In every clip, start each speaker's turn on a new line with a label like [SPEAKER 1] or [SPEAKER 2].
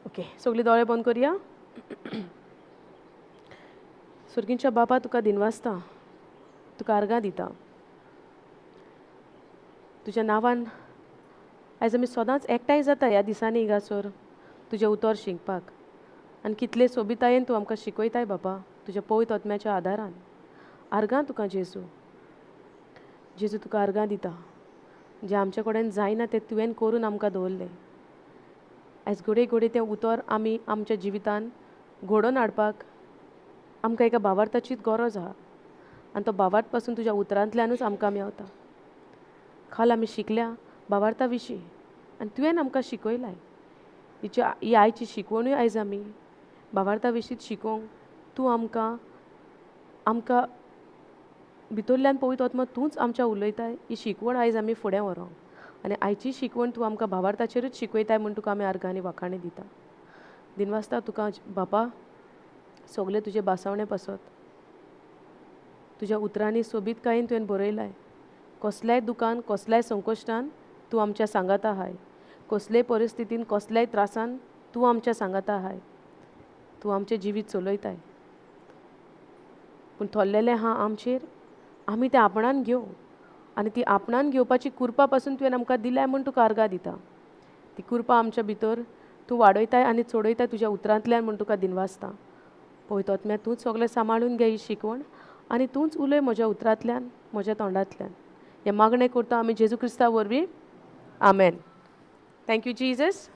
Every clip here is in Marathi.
[SPEAKER 1] ओके, सगळीं दोळे बंद करुया. सुर्गींच्या बापा, तुका दिनवासता, तुका आर्गां दिता. तुज्या नांवान आयज आमी सदांच एकठांय जाता ह्या दिसांनी हिंगासर तुजें उतर शिकपाक. आनी कितले सोबितायेन तूं आमकां शिकयताय बाबा, तुज्या पवित्र आत्म्याच्या आदारान. आर्गां तुका जेजू. जेजू, तुका आर्गां दिता. जें आमचे कडेन जायना तें तुवें करून आमकां दवरलें. आयज घडये घडये तें उतर आमी आमच्या जिवितान घडोवन हाडपाक आमकां एका भावार्थाचीच गरज आहा. आनी तो भावार्थ पासून तुज्या उतरांतल्यानूच आमकां मेवता. काल आमी शिकल्या भावार्था विशीं आनी तुवें आमकां शिकयलाय. ही आयची शिकवणूय आयज आमी भावार्था विशींच शिकोवंक तूं आमकां भितरल्यान पवित्र आत्मा तूंच आमच्या उलयताय. ही शिकवण आयज आमी फुडें व्हरोंक आनी आयची शिकवण तूं आमकां भावार्थाचेरूच शिकयताय म्हूण तुका आमी आर्गांनी वाखाणी दिता. दिनवासता तुका बापा, सगळे तुजे बासावणे पासत तुज्या उतरांनी सोबीतकायेन तुवें बरयलाय. कसल्याय दुखान, कसल्याय संकश्टान तूं आमच्या सांगात आहाय. कसलेय परिस्थितीन, कसल्याय त्रासान तूं आमच्या सांगात आहाय. तूं आमचें जिवीत चलयताय. पूण थोल्लेलें आहा आमचेर, आमी तें आपणान घेवं आनी ती आपणान घेवपाची कृपा पासून तुवें आमकां दिल्याय म्हूण तुका आर्गां दिता. ती कृपा आमच्या भितर तूं वाडयताय आनी चडयताय तुज्या उतरांतल्यान म्हूण तुका दिनवासता. पवित्र आत्म्या, तूंच सगळें सांबाळून घे ही शिकवण आनी तूंच उलय म्हज्या उतरांतल्यान, म्हज्या तोंडांतल्यान. हें मागणें करता आमी जेजू क्रिस्ता वरवीं. आमेन. Thank you Jesus.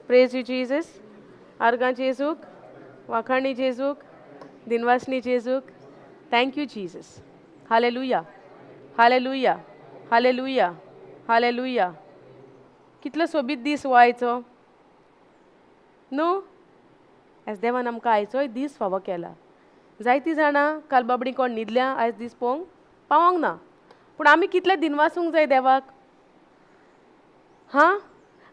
[SPEAKER 1] Praise you Jesus. आर्गां जेजूक, वाखाणी जेजूक, दिनवासनी जेजूक. Thank you Jesus. हालेलुया, हालेलुया, हालेलुया, हालेलुया. कितलो सोबीत दीस हो आयचो न्हू. आयज देवान आमकां आयचोय दीस फावो केला. जायतीं जाणां काल बाबडी कोण न्हिदल्या आयज दीस पळोवंक पावोंक ना. पूण आमी कितले दिनवासूंक जाय देवाक. हां,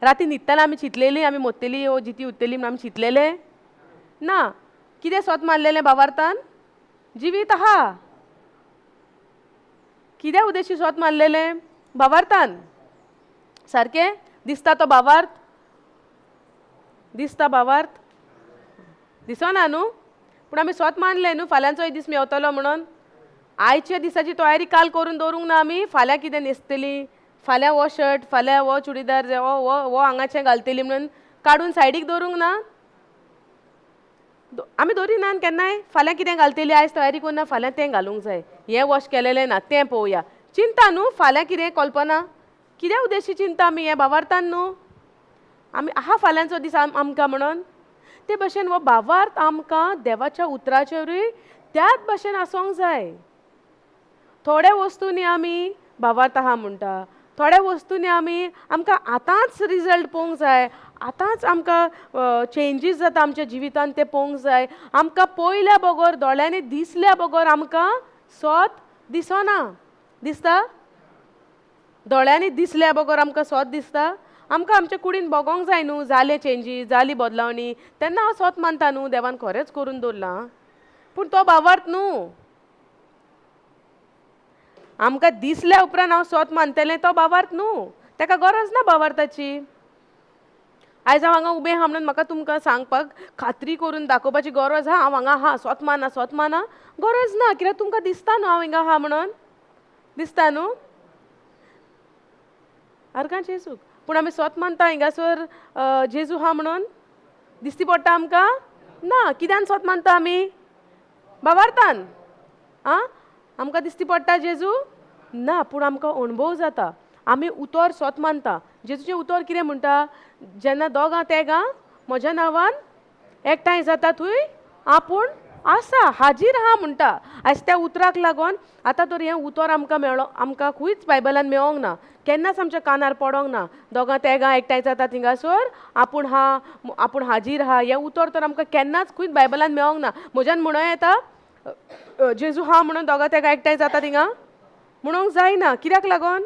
[SPEAKER 1] राती न्हिदताना आमी चिंतलेलीं आमी मोत्तेली ओ जिती उत्तेली म्हूण आमी चिंतलेले ना. कितें स्वत मारलेलें भावार्थान? जिवीत आहा. कित्या उद्देशी स्वत मारलेलें भावार्थान? सारकें दिसता तो भावार्थ? दिसता भावार्थ? दिसना न्हू. पूण आमी स्वत मानलें न्हू फाल्यांचोय दीस मेवतलो म्हणून. आयच्या दिसाची तयारी काल करून दवरूंक ना आमी. फाल्यां कितें न्हेसतलीं, फाल्यां हो शर्ट, फाल्यां हो चुडीदार, हो हांगाचें घालतलीं म्हणून काडून सायडीक दवरूंक ना. आमी दवरिना केन्नाय. फाल्यां कितें घालतलीं, आयज तयारी करून ना, फाल्यां तें घालूंक जाय, हें वॉश केलेलें ना तें पळोवया. चिंता न्हू फाल्यां कितें कल्पना. कित्या उद्देशी चिंता आमी हें भावार्थान न्हू. आमी आहा फाल्यांचो दीस आमकां म्हणून. ते भशेन हो भावार्थ आमकां देवाच्या उतराचेरूय त्याच भशेन आसूंक जाय. थोड्या वस्तूंनी आमी भावार्थ आहा म्हणटा, थोड्या वस्तूंनी आमकां आतांच रिजल्ट पळोवंक जाय, आतांच आमकां चेंजीस जाता आमच्या जिवितान ते पळोवंक जाय. आमकां पळयल्या बगर, दोळ्यांनी दिसल्या बगर आमकां स्वत दिसना. दिसता? दोळ्यांनी दिसल्या बगर आमकां स्वत दिसता. आमकां आमच्या कुडीन बगोंक जाय न्हू, जाले चेंजीस, जाली बदलावणी, तेन्ना हांव स्वत मानता न्हू देवान खरेंच करून दवरलां. पूण तो भावार्थ न्हू. आमकां दिसल्या उपरांत हांव स्वत मानतलें तो भावार्थ न्हू. ताका गरज ना भावार्थाची. आयज हांव हांगा उबें आहा म्हणून म्हाका तुमकां सांगपाक, खात्री करून दाखोवपाची गरज आहा हांव हांगा आहा, स्वत माना, स्वत माना, गरज ना. कित्याक तुमकां दिसता न्हू हांव हिंगा आहा म्हणून. दिसता न्हू. आर्गां जेजूक. पूण आमी स्वत मानता हिंगासर जेजू आहा म्हणून. दिसती पडटा आमकां ना. कित्यान स्वत मानता आमी? भावार्थान. आं, आमकां दिसती पडटा जेजू ना. पूण आमकां अणभव जाता. आमी उतर स्वत मानता. जेजूचें उतर कितें म्हणटा? जेन्ना दोगां तेगां म्हज्या नांवान एकठांय जाता थंय आपूण आसा, हाजीर आहा म्हणटा. आयज त्या उतराक लागून आतां तर हें उतर आमकां मेळ्ळो, आमकां खंयच बायबलान मेळोंक ना, केन्नाच आमच्या कानार पडोंक ना. दोगां तेगां एकठांय जाता थिंगासर आपूण हाजीर आहा. हें उतर तर आमकां केन्नाच खंयच बायबलान मेळोंक ना. म्हज्यान म्हणूं येता जेजू हा म्हणून दोगां तेगां एकठांय जाता थिंगा म्हणूंक जायना. कित्याक लागून?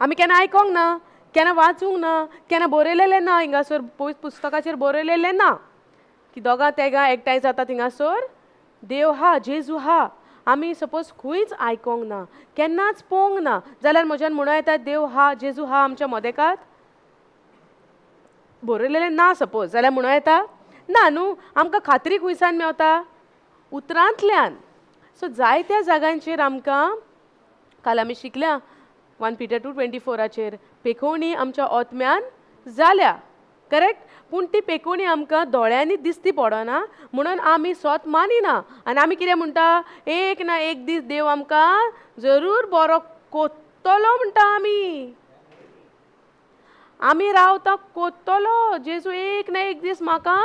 [SPEAKER 1] आमी केन्ना आयकोंक ना, केन्ना वाचूंक ना, केन्ना बरयलेलें ना. हिंगासर पुस्तकाचेर बरयलेलें ना की दोगां तेगां एकठांय जाता थिंगासर देव हा, जेजू हा आमी सपोज खंयच आयकोंक ना, केन्नाच पळोवंक ना, जाल्यार म्हज्यान म्हणूं येता देव हा, जेजू हा आमच्या मदेकात? बरयलेलें ना सपोज, जाल्यार म्हणूं येता ना न्हू, आमकां खात्री खुंयसान मेवता? उतरांतल्यान. सो जायत्या जाग्यांचेर आमकां काल आमी शिकल्या 1 Peter 2:24 पेखोवणी आमच्या ओतम्यान जाल्या, करेक्ट? पूण ती पेखोवणी आमकां दोळ्यांनी दिसती पडना, म्हणून आमी स्वत मानिना आनी आमी कितें म्हणटा, एक ना एक दीस देव आमकां जरूर बरो कोत्तलो म्हणटा आमी. आमी रावता कोत्तलो, जेजू एक ना एक दीस म्हाका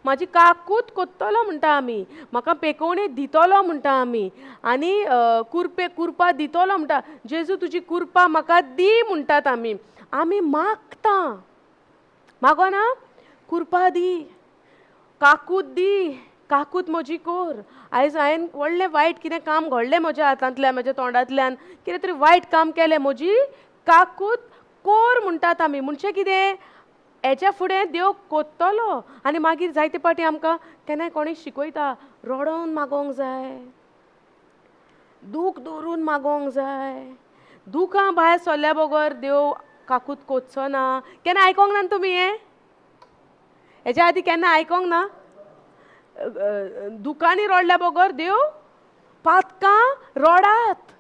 [SPEAKER 1] म्हाजी काकूत कोत्तलो म्हणटा आमी, म्हाका पेखोवणी दितलो म्हणटा आमी, आनी कुरपा दितलो म्हणटा. जेजू तुजी कुरपा म्हाका दी म्हणटात आमी. आमी मागता, मागोना? कुरपा दी, काकूत दी, काकूत म्हजी कोर. आयज हांवें व्हडलें वायट कितें काम घडलें म्हज्या हातांतल्यान, म्हज्या तोंडांतल्यान, कितें तरी वायट काम केलें, म्हजी काकूत कोर म्हणटात आमी. म्हणचें कितें? हेच्या फुडें देव कोत्तलो. आनी मागीर जायते पाटी आमकां केन्नाय कोणी शिकयता, रडोवन मागोंक जाय, दूख दवरून मागोंक जाय, दुखां भायर सरल्या बगर देव काकूत कोत्चो ना. केन्ना आयकोंक ना तुमी हें? हेच्या आदी केन्ना आयकोंक ना? दुखांनी रडल्या बगर देव पातकां रडात.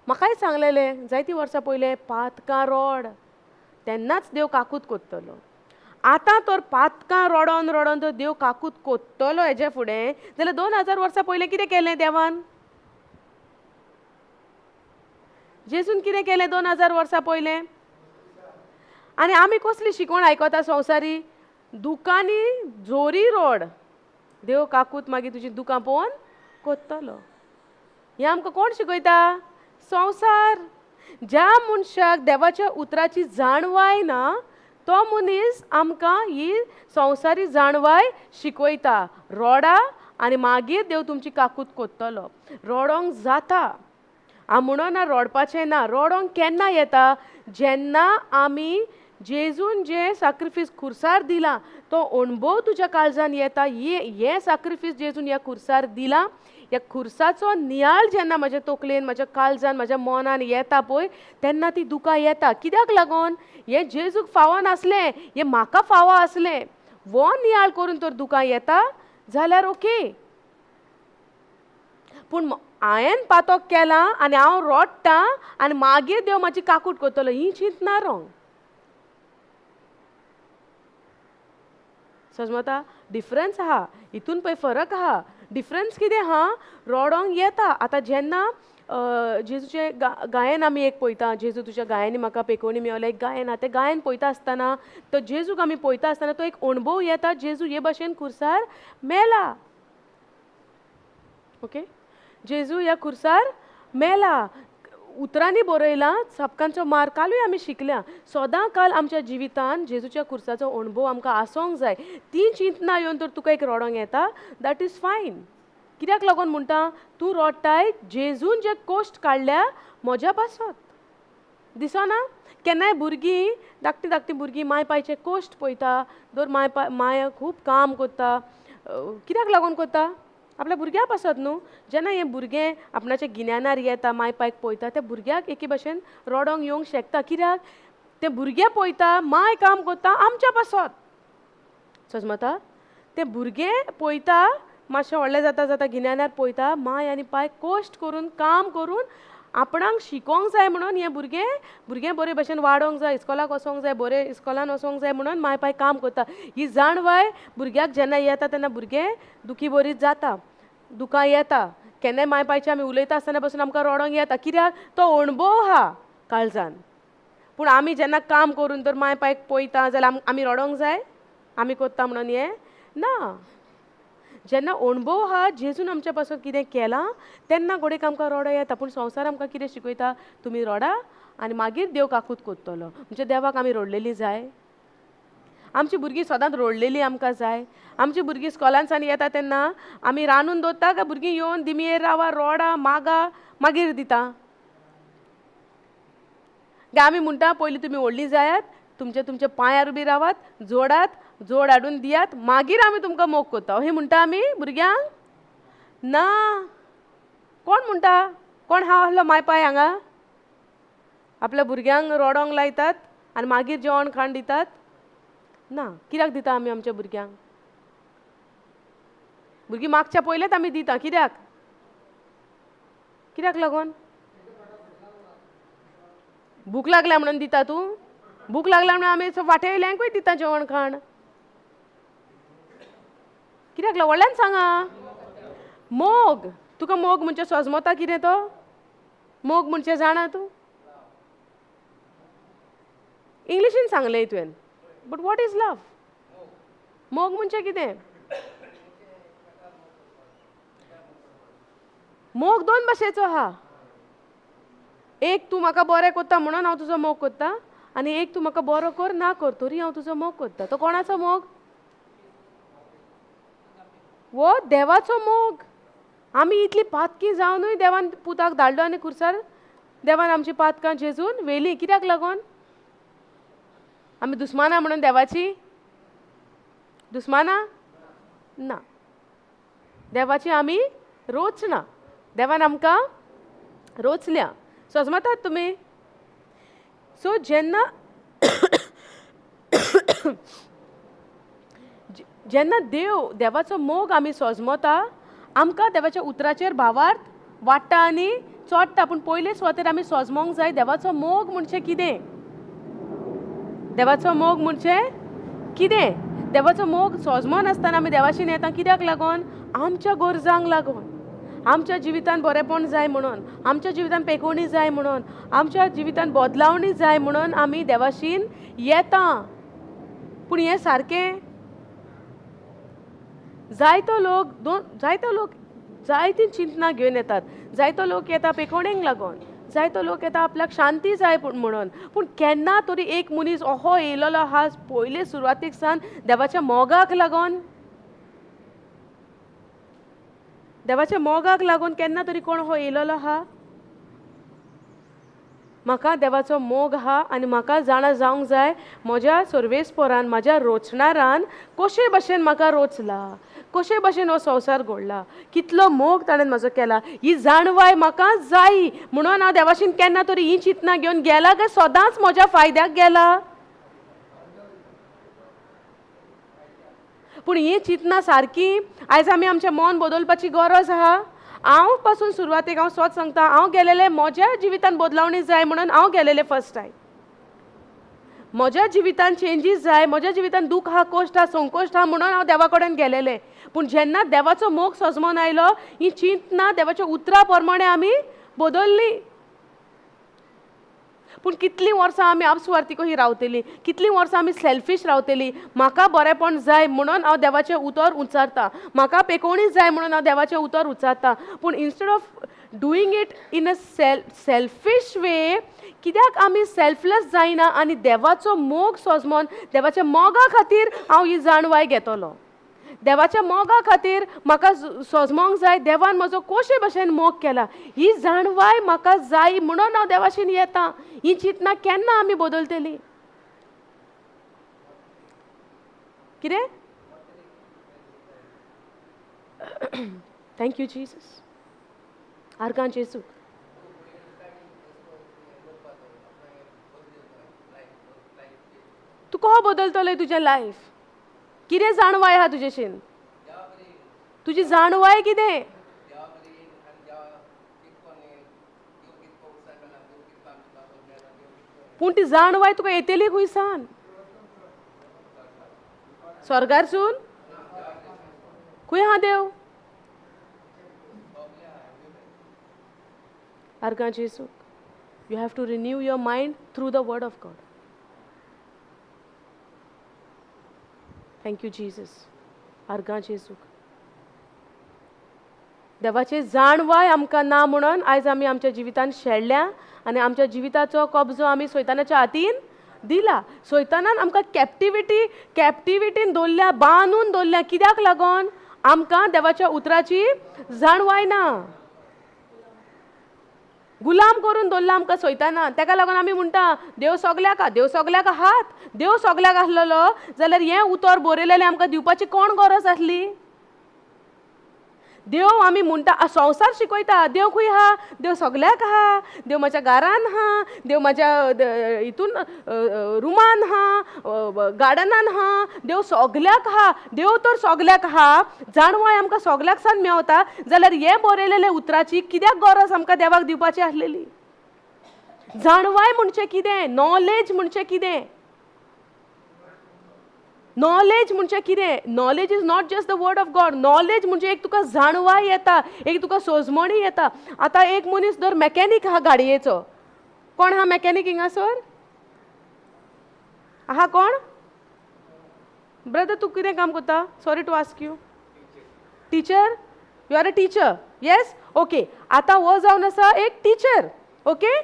[SPEAKER 1] म्हाकाय सांगलेलें जायतीं वर्सां पयलें, पातकां रड, तेन्नाच देव काकूत कोत्तलो. आतां तर पातकां रडोन रडोन तर देव काकूत कोत्तलो हेजे फुडें, जाल्यार 2000 वर्सां पयलें कितें केलें देवान? जेजून कितें केलें 2000 वर्सां पयलें? आनी आमी कसली शिकवण आयकता संवसारी? दुखांनी जोरी रड, देव काकूत मागीर तुजी दुखां पळोवन कोत्तलो. हें आमकां कोण शिकयता? संवसार. ज्या मनशाक देवाच्या उतराची जाणवाय ना, तो मनीस आमकां ही संवसारी जाणवाय शिकयता. रडा आनी मागीर देव तुमची काकूत कोत्तलो. रडोंक जाता, हांव म्हणना रडपाचें ना. रडोंक केन्ना येता? जेन्ना आमी जेजून जे सॅक्रिफीस खुर्सार दिला तो अणभव तुज्या काळजान येता. हे सॅक्रिफीस जेजून ह्या खुर्सार दिला, ह्या खुर्साचो नियाळ जेन्ना म्हज्या तकलेन, म्हज्या काळजान, म्हज्या मनान येता पळय, तेन्ना ती दुखां येता. कित्याक लागून? हें जेजूक फावो नासलें, हें म्हाका फावो आसलें. वो नियाळ करून तर दुखां येता जाल्यार ओके. पूण हांवें पातक केलां आनी हांव रडटां आनी मागीर देव म्हाजी काकूट कोत्तलो, ही चिंतना रॉंग. समजता? डिफरन्स आहा, हितून पळय फरक आहा. डिफरन्स कितें आहा? रडोंक येता. आतां जेन्ना जेजूचे गायन आमी एक पळयता, जेजू तुज्या गायनी म्हाका पेखोवणी मेवलें, एक गायन आहा, तें गायन पळयता आसतना तो जेजूक आमी पळयता आसतना तो एक अणभव येता, जेजू हे भाशेन खुर्सार मेला. ओके? जेजू ह्या खुर्सार मेला. उतरांनी बरयलां, सपकांचो मार कालूय आमी शिकल्या. सदां काल आमच्या जिवितान जेजूच्या खुर्साचो अणभव आमकां आसोंक जाय. ती चिंतना येवन तर तुका एक रडोंक येता, दॅट इज फायन. कित्याक लागून म्हणटा? तूं रडटाय जेजून जे कोश्ट काडल्या म्हज्या पासत. दिसना? केन्नाय भुरगीं, धाकटीं धाकटीं भुरगीं माय पायचे कोश्ट पळयता, दर माय खूब काम कोत्ता. कित्याक लागून कोत्ता? आपल्या भुरग्यां पासत न्हू. जेन्ना हें भुरगें आपणाच्या गिन्यानार येता, माय पायक पळयता, त्या भुरग्याक एके भाशेन रडोंक येवंक शकता. कित्याक? तें भुरगें पळयता, माय काम कोत्ता आमच्या पासत. समजता? तें भुरगें पळयता, मातशें व्हडलें जाता जाता गिन्यानार पळयता, माय आनी पाय कोश्ट करून, काम करून आपणाक शिकोवंक जाय म्हणून हें भुरगें बरे भशेन वाडोंक जाय, इस्कॉलाक वचोंक जाय, बरें इस्कॉलान वचोंक जाय म्हणून माय पाय काम कोत्ता. ही जाणवाय भुरग्याक जेन्ना येता तेन्ना भुरगें दुखी बरीच जाता, दुखां येता. केन्नाय माय पायचे आमी उलयता आसतना पासून आमकां रडोंक येता. कित्याक? तो अणभव आहा काळजान. पूण आमी जेन्ना काम करून तर माय पायक पळयता जाल्यार आमी रडोंक जाय? आमी कोत्ता म्हणून हें? ना. जेन्ना अणभव आहा, जेजून आमच्या पासून कितें केलां, तेन्ना घोडयेक आमकां रडो येता. पूण संवसार आमकां कितें शिकयता? तुमी रडा आनी मागीर देव काकूत कोत्तलो. म्हणजे देवाक आमी रडलेलीं जाय? आमची भुरगीं सदांच रडलेलीं आमकां जाय? आमची भुरगीं इस्कॉलान सावन येता तेन्ना आमी रांदून दवरता काय भुरगीं येवन दिमयेर रावा, रडा, मागा, मागीर दिता? काय आमी म्हणटा पयलीं तुमी व्हडलीं जायात, तुमच्या पांयार उबी रावात, जोडात, जोड हाडून दियात, मागीर आमी तुमकां मोग कोत्ता, अशें म्हणटा आमी भुरग्यांक? ना. कोण म्हणटा कोण हा आहलो मायपाय हांगा आपल्या भुरग्यांक रोडोंक लायतात आनी मागीर जेवण खाण दितात ना कित्याक दिता आमी आमच्या भुरग्यांक भुरगीं मागच्या पयलेच आमी दिता कित्याक लागून भूक लागल्या म्हणून दिता तूं भूक लागल्या म्हणून आमी वाटेवल्यांकूय दिता जेवण खाण कित्याक व्हडल्यान सांगा मोग तुका मोग म्हणजे सोजमोता कितें तो मोग म्हणजे जाणा तूं इंग्लिशीन सांगलें तुवें बट वॉट इज लव मोग म्हणजे कितें मोग दोन भाशेचो आहा एक तूं म्हाका बरें कोत्ता म्हणून हांव तुजो मोग कोत्ता आनी एक तूं म्हाका बरो कर ना कर तरी हांव तुजो मोग कोत्ता तो कोणाचो मोग वो देवाचो मोग आमी इतली पातकी जावनूय देवान पुताक धाडलो आनी खुर्सार देवान आमची पातकां जेजून वेली कित्याक लागून आमी दुस्माना म्हणून देवाची दुस्माना ना देवाची आमी रोचना देवान आमकां रोचल्या सोजमतात तुमी सो जेन्ना जेन्ना देवाचो मोग आमी सोजमता आमकां देवाच्या उतराचेर भावार्थ वाडटा आनी चोडटा पूण पयले सुवातेर आमी सोजमोंक जाय देवाचो मोग म्हणजे कितें देवाचो मोग म्हणजे कितें देवाचो मोग सोजमोन आसतना आमी देवाशीन येता कित्याक लागून आमच्या गरजांक लागून आमच्या जिवितान बरेपण जाय म्हणून आमच्या जिवितान पेकोवणी जाय म्हणून आमच्या जिवितान बदलावणी जाय म्हणून आमी देवाशीन येता पूण हें सारकें जायतो लोक जायती चिंतना घेवन येतात जायतो लोक येता पेकोवणेक लागून जायतो लोक येता आपल्याक शांती जाय म्हणून पूण केन्ना तरी एक मनीस अहो येयलोलो आहा पयले सुरवातीक सावन देवाच्या मोगाक लागून केन्ना तरी कोण हो येयलोलो आहा म्हाका देवाचो मोग आहा आनी म्हाका जाणा जावंक जाय म्हज्या सर्वेस्परान म्हाज्या रोचणारान कशे भाशेन म्हाका रोचला कशे भाशेन हो संवसार घडला कितलो मोग ताणें म्हाजो केला ही जाणवाय म्हाका जाय म्हणून हांव देवाशीन केन्ना तरी ही चिंतना घेवन गेला काय सदांच म्हज्या फायद्याक गेला पूण ही चिंतना सारकी आयज आमी आमचें मन बदलपाची गरज आहा हांव पासून सुरवातेक हांव स्वत सांगता हांव गेलेलें म्हज्या जिवितान बदलावणी जाय म्हणून हांव गेलेलें फर्स्ट टायम म्हज्या जिवितान चेंजीस जाय म्हज्या जिवितान दूख हा कश्ट हा संकोश्ट हा म्हणून हांव देवा कडेन गेलेलें पूण जेन्ना देवाचो मोग सोजमोन आयलो ही चिंतना देवाच्या उतरा प्रमाणे आमी बदलली पूण कितलीं वर्सां आमी आपसुवार्थी कशी रावतलीं कितलीं वर्सां आमी सेल्फीश रावतलीं म्हाका बरेपण जाय म्हणून हांव देवाचें उतर उच्चारता म्हाका पेकोवणी जाय म्हणून हांव देवाचें उतर उच्चारता पूण instead of doing it in a selfish way कित्याक आमी सेल्फलेस जायना आनी देवाचो मोग सोजमोन देवाच्या मोगा खातीर हांव ही जाणवाय घेतलो देवाच्या मोगा खातीर म्हाका सोजमोंक जाय देवान म्हजो कशे भाशेन मोग केला ही जाणवाय म्हाका जाय म्हणून हांव देवाशीन येता ही चिंतना केन्ना आमी बदलतली कितें थँक्यू जीसस आर्गां जेसू तूं कहो बदलतलो तुजें लायफ कितें जाणवाय आहा तुजेशीन तुजी जाणवाय कितें पूण ती जाणवाय तुका येतली खंयसान स्वर्गारसून खंय आहा देव आर्गां जेसू you have to renew your mind through the word of God thank you Jesus आर्गां जेसूक देवाचे जाणवाय आमकां ना म्हणून आयज आमी आमच्या जिवितान शेळल्या आनी आमच्या जिविताचो कब्जो आमी सैतानाच्या हातीन दिला सैतानान आमकां कॅप्टिविटीन दवरल्या बांदून दवरल्या कित्याक लागून आमकां देवाच्या उतराची जाणवाय ना गुलाम करून दवरला आमकां सैतानान तेका लागून आमी म्हणटा देव सगल्याक आहात देव सगल्याक आसलेलो जाल्यार हें उतर बरयलेलें आमकां दिवपाची कोण गरज आसली देव आमी म्हणटा संवसार शिकयता देव खंय आहा, देव सगल्याक आहा, देव म्हाज्या घरान आहा, देव म्हाज्या हितून रुमान आहा, गार्डनान आहा, देव सगल्याक आहा, देव तर सगल्याक आहा, जाणवाय आमकां सगल्याक सान मेवता, जाल्यार हे बरयलेले उतराची कित्याक गरज आमकां देवाक दिवपाची आसलेली? जाणवाय म्हणचे कितें? नॉलेज म्हणचे कितें? नॉलेज म्हणजे कितें? Knowledge is not just the word of God. Knowledge म्हणजे एक तुका जाणवाय येता, एक तुका सोजमणी येता. आतां एक मनीस जर मॅकॅनीक आहा गाडयेचो, कोण आहा मॅकॅनीक हिंगासर? आहा कोण? ब्रदर तूं कितें काम करता? Sorry to ask you. Teacher? You are a teacher? Yes? Okay. आतां हो जावन आसा एक टीचर. ओके.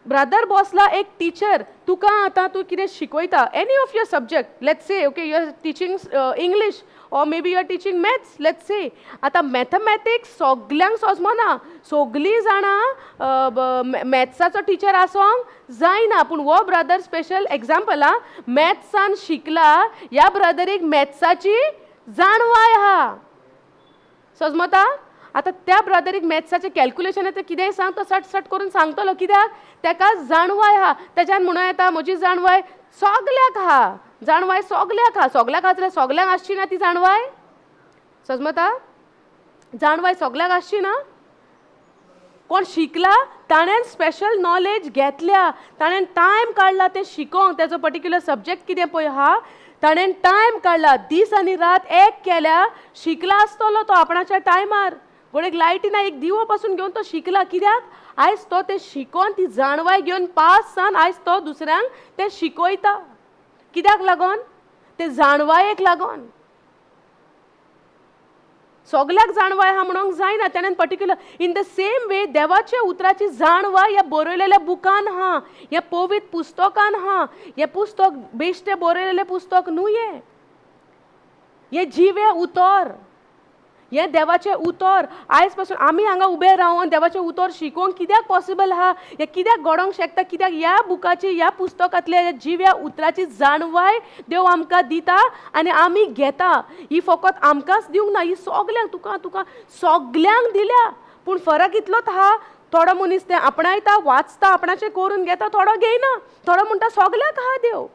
[SPEAKER 1] ब्रदर बसला एक टीचर. तुका आतां तूं कितें शिकयता, any of your subject, let's say okay you are teaching English or maybe you are teaching maths, let's say. आता मॅथमॅटिक्स सगल्यांक सोजमना, सगलीं जाणां मॅथ्साचो टीचर आसोंक जायना. पूण हो ब्रदर स्पेशल एग्जाम्पल हा, मॅथ्सान शिकला, ह्या ब्रदरीक मॅथ्साची जाणवाय आहा. सोजमता? आता त्या ब्रदरीक मॅथ्साचें कॅल्क्युलेशन येता, कितेंय सांग तो सट सट करून सांगतलो. कित्याक? ताका जाणवाय आहा. त्याच्यान म्हणून येता म्हजी जाणवाय सगल्याक आहा. जाणवाय सगल्याक आहा. सगल्याक आहा जाल्यार सगल्यांक आसची ना ती जाणवाय? समजता? जाणवाय सगल्याक आसची ना? कोण शिकला ताणें स्पेशल नॉलेज घेतल्या, ताणें टायम काडला तें शिकोंक, तेजो पर्टिक्युलर सब्जेक्ट कितें पळय आहा ताणें टायम काडला, दीस आनी रात एक केल्या, शिकला आसतलो तो आपणाच्या टायमार. घोडेक लायटी ना, एक दिवो पासून घेवन तो शिकला. कित्याक? आयज तो तें शिकोन ती जाणवाय घेवन पास जावन आयज तो दुसऱ्यांक तें शिकयता. कित्याक लागोन? ते जाणवायेक लागोन. सगल्याक जाणवाय आहा म्हणूंक जायना. ताणें particular in the same way देवाच्या उतराची जाणवाय ह्या बरयलेल्या बुकान आहा, ह्या पवित्र पुस्तकान आहा. हे पुस्तक बेश्टे बरयलेलें पुस्तक न्हू. हे जिवे उतर, हे देवाचे उतर. आयज पासून आमी हांगा उबे रावन देवाचे उतर शिकोवंक कित्याक पॉसिबल आहा, हे कित्याक घडोंक शकता? कित्याक ह्या बुकाची, ह्या पुस्तकांतल्या जिव्या उतराची जाणवाय देव आमकां दिता आनी आमी घेता. ही फकत आमकांच दिवंक ना, ही सगल्यांक तुका सगल्यांक दिल्या. पूण फरक इतलोच आहा, थोडो मनीस तें आपणायता, वाचता, आपणाचें करून घेता, थोडो घेयना. थोडो म्हणटा सगल्याक आहा देव.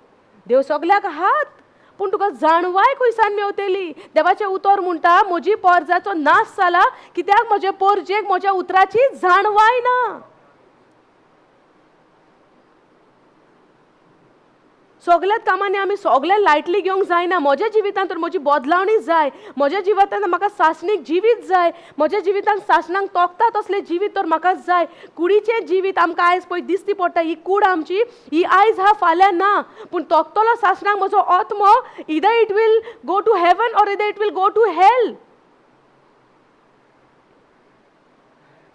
[SPEAKER 1] देव सगल्याक आहात, पूण तुका जाणवाय खंयसान मेवतली? देवाचें उतर म्हणटा म्हजी पोरजाचो नाश जाला, कित्याक म्हजे पोरजेक म्हज्या उतराची जाणवाय ना. सगल्याच कामांनी आमी सगळे लायटली घेवंक जायना. म्हज्या जिवितांत तर म्हजी बदलावणी जाय. म्हज्या जिवितांत म्हाका सासणीक जिवीत जाय. म्हज्या जिवितांत सासणांक तोखता तसलें जिवीत तर म्हाका जाय. कुडीचें जिवीत आमकां आयज पळय दिसती पडटा, ही कूड आमची, ही आयज हा फाल्यां ना. पूण तोखतलो सासणांक म्हजो आत्मो, either it will go to heaven or either it will go to hell.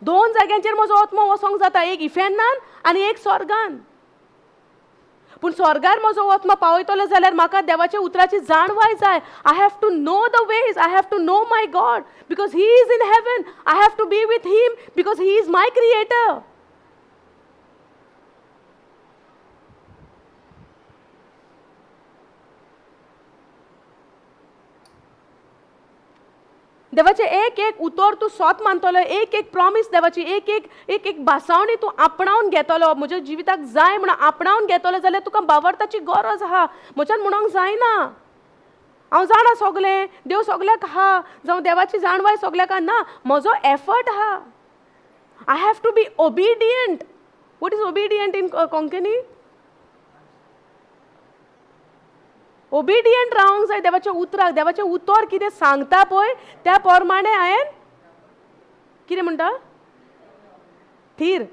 [SPEAKER 1] दोन जाग्यांचेर म्हजो आत्मो वसोंक जाता, एक इफेन्नान आनी एक स्वर्गान. पूण स्वर्गार म्हजो आत्मा पावयतलो जाल्यार म्हाका देवाच्या उतराची जाणवाय जाय. I have to know the ways, I have to know my God because he is in heaven. I have to be with him because he is my creator. देवाचे एक एक उतर तूं सोत मानतलो, एक एक प्रॉमिस देवाची, एक एक भासावणी तूं आपणावन घेतलो. म्हज्या जिविताक जाय म्हणून आपणावन घेतलो जाल्यार तुका बावरताची गरज आहा. म्हज्यान म्हणूंक जायना हांव जाणा सगलें, देव सगल्याक आहा, जावं देवाची जाणवाय सगल्याक ना. म्हजो एफर्ट आहा. I have to be obedient. What is obedient in Konkani? Obedient रावंक जाय देवाच्या उतराक. देवाचें उतर कितें सांगता पळय त्या प्रमाणे हांवें कितें म्हणटा थीर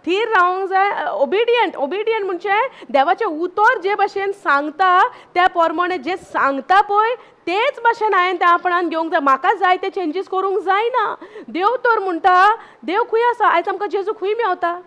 [SPEAKER 1] थीर रावंक जाय. ओबिडियंट म्हणजे देवाचें उतर जे भाशेन सांगता त्या प्रमाणे जे सांगता पळय तेच भाशेन हांवें तें आपणान घेवंक जाय. म्हाका जाय ते चेंजीस करूंक जायना. देव तर म्हणटा, देव खंय आसा? आयज आमकां जेजू खंय मेवता?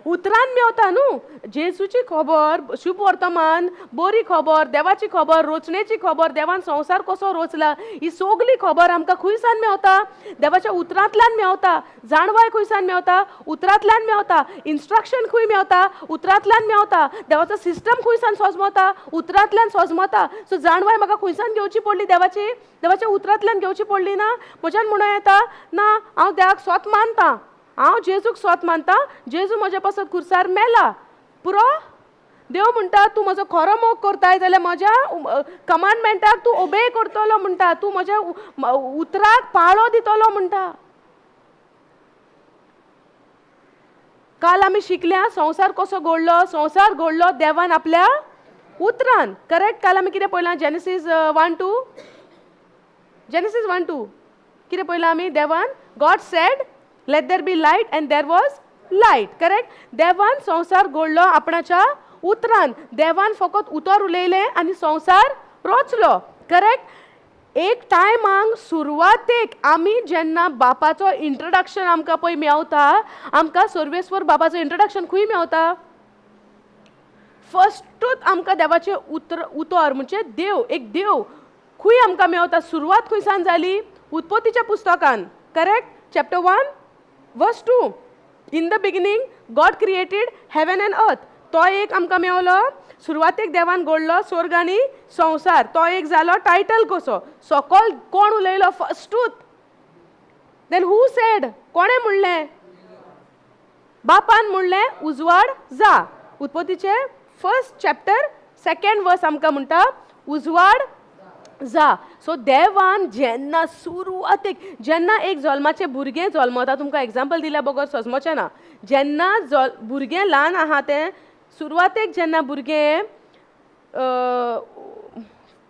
[SPEAKER 1] उतरान मेवता न्हू. जेजूची खबर, शुभ वर्तमान, बरी खबर, देवाची खबर, रोचणेची खबर, देवान संवसार कसो रोचला, ही सगली खबर आमकां खंयसान मेवता? देवाच्या उतरांतल्यान मेवता. जाणवाय खंयसान मेवता? उतरांतल्यान मेवता. इन्स्ट्रक्शन खंय मेवता? उतरांतल्यान मेवता. देवाचो सिस्टम खंयसान सोजमता? उतरांतल्यान सोजमता. सो जाणवाय म्हाका खंयसान घेवची पडली देवाची? देवाच्या उतरांतल्यान घेवची पडली ना? म्हज्यान म्हणूं येता ना, हांव देवाक स्वत मानता, हांव जेजूक स्वत मानता. जेजू म्हज्या पासत खुर्सार मेला, पुरो. देव म्हणटा तूं म्हजो खरो मोग करताय जाल्यार म्हज्या कमांडमेंटाक तूं ओबे करतलो म्हणटा, तूं म्हज्या उतराक पाळो दितलो म्हणटा. काल आमी शिकल्या संवसार कसो घडलो. संवसार घडलो देवान आपल्या उतरान. करेक्ट? काल आमी कितें पळयलां? जेनेसीस 1-2. जेनेसीस 1-2 कितें पळयलां आमी? देवान God said let there be light and there was light. Correct? देवान संवसार घडलो आपणाच्या उतरान. देवान फकत उतर उलयलें आनी संवसार रोचलो. करेक्ट? एक टायमांक सुरवातेक आमी जेन्ना बापाचो इंट्रोडक्शन आमकां पळय मेवता, आमकां सर्वेस्वर बापाचो इंट्रोडक्शन खंय मेवता? फस्टूच आमकां देवाचें उतर म्हणजे देव, एक देव खंय आमकां मेवता? सुरवात खंयसान जाली? उत्पत्तीच्या पुस्तकान. Correct? Chapter 1:2. In the beginning God created heaven and earth. तो एक आमकां मेवलो. सुरवातेक देवान घडलो स्वर्ग आनी संवसार. तो एक जालो टायटल कसो. सकल कोण उलयलो? फस्टूच. Then who said? कोणें म्हणलें? बापान म्हणलें उजवाड जा. उत्पत्तीचे 1st चॅप्टर 2nd वर्स आमकां म्हणटा उजवाड जा. सो देवान जेन्ना सुरवातेक, जेन्ना एक जल्माचें भुरगें जल्मता, तुमकां एग्जाम्पल दिल्या बगर सजमोचें ना. जेन्ना भुरगें ल्हान आहा तें सुरवातेक जेन्ना भुरगें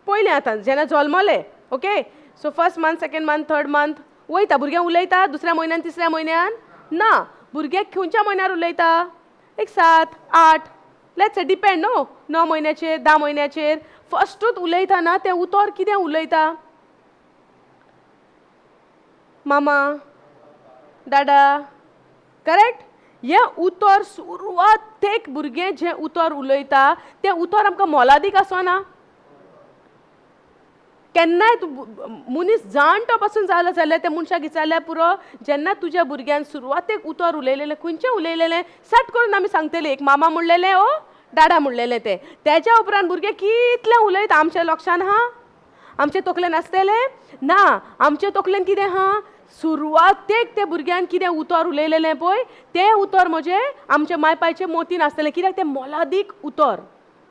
[SPEAKER 1] पयलें आतां जेन्ना जल्मलें, okay, so 1st month, 2nd month, 3rd month वयता. भुरगें उलयता 2ऱ्या म्हयन्यान, 3ऱ्या म्हयन्यान ना. भुरगें खंयच्या म्हयन्यार उलयता? एक 7-8 लेट्स से डिपेंड न्हू. 9 म्हयन्याचेर, 10 म्हयन्याचेर फस्टूच उलयता ना. तें उतर कितें उलयता? मामा, दादा. करेक्ट? हें उतर सुरवातेक भुरगें जें उतर उलयता तें उतर आमकां मोलादीक आसना. केन्नाय मनीस जाणटो पासून जालो जाल्यार त्या मनशाक विचारल्यार पुरो, जेन्ना तुज्या भुरग्यान सुरवातेक उतर उलयलेलें, खंयचें उलयलेलें सट करून आमी सांगतलीं. एक मामा म्हणलेलें, ओ दादा म्हणलेलें तें. तेच्या उपरांत भुरगें कितलें उलयता आमच्या लक्षान हा? आमच्या तकलेन आसतलें ना. आमच्या तकलेन कितें हा? सुरवातेक त्या भुरग्यान कितें उतर उलयलेलें पळय तें उतर म्हणजे आमच्या मायपायचें मोतीन आसतलें. कित्याक तें मोलादीक उतर.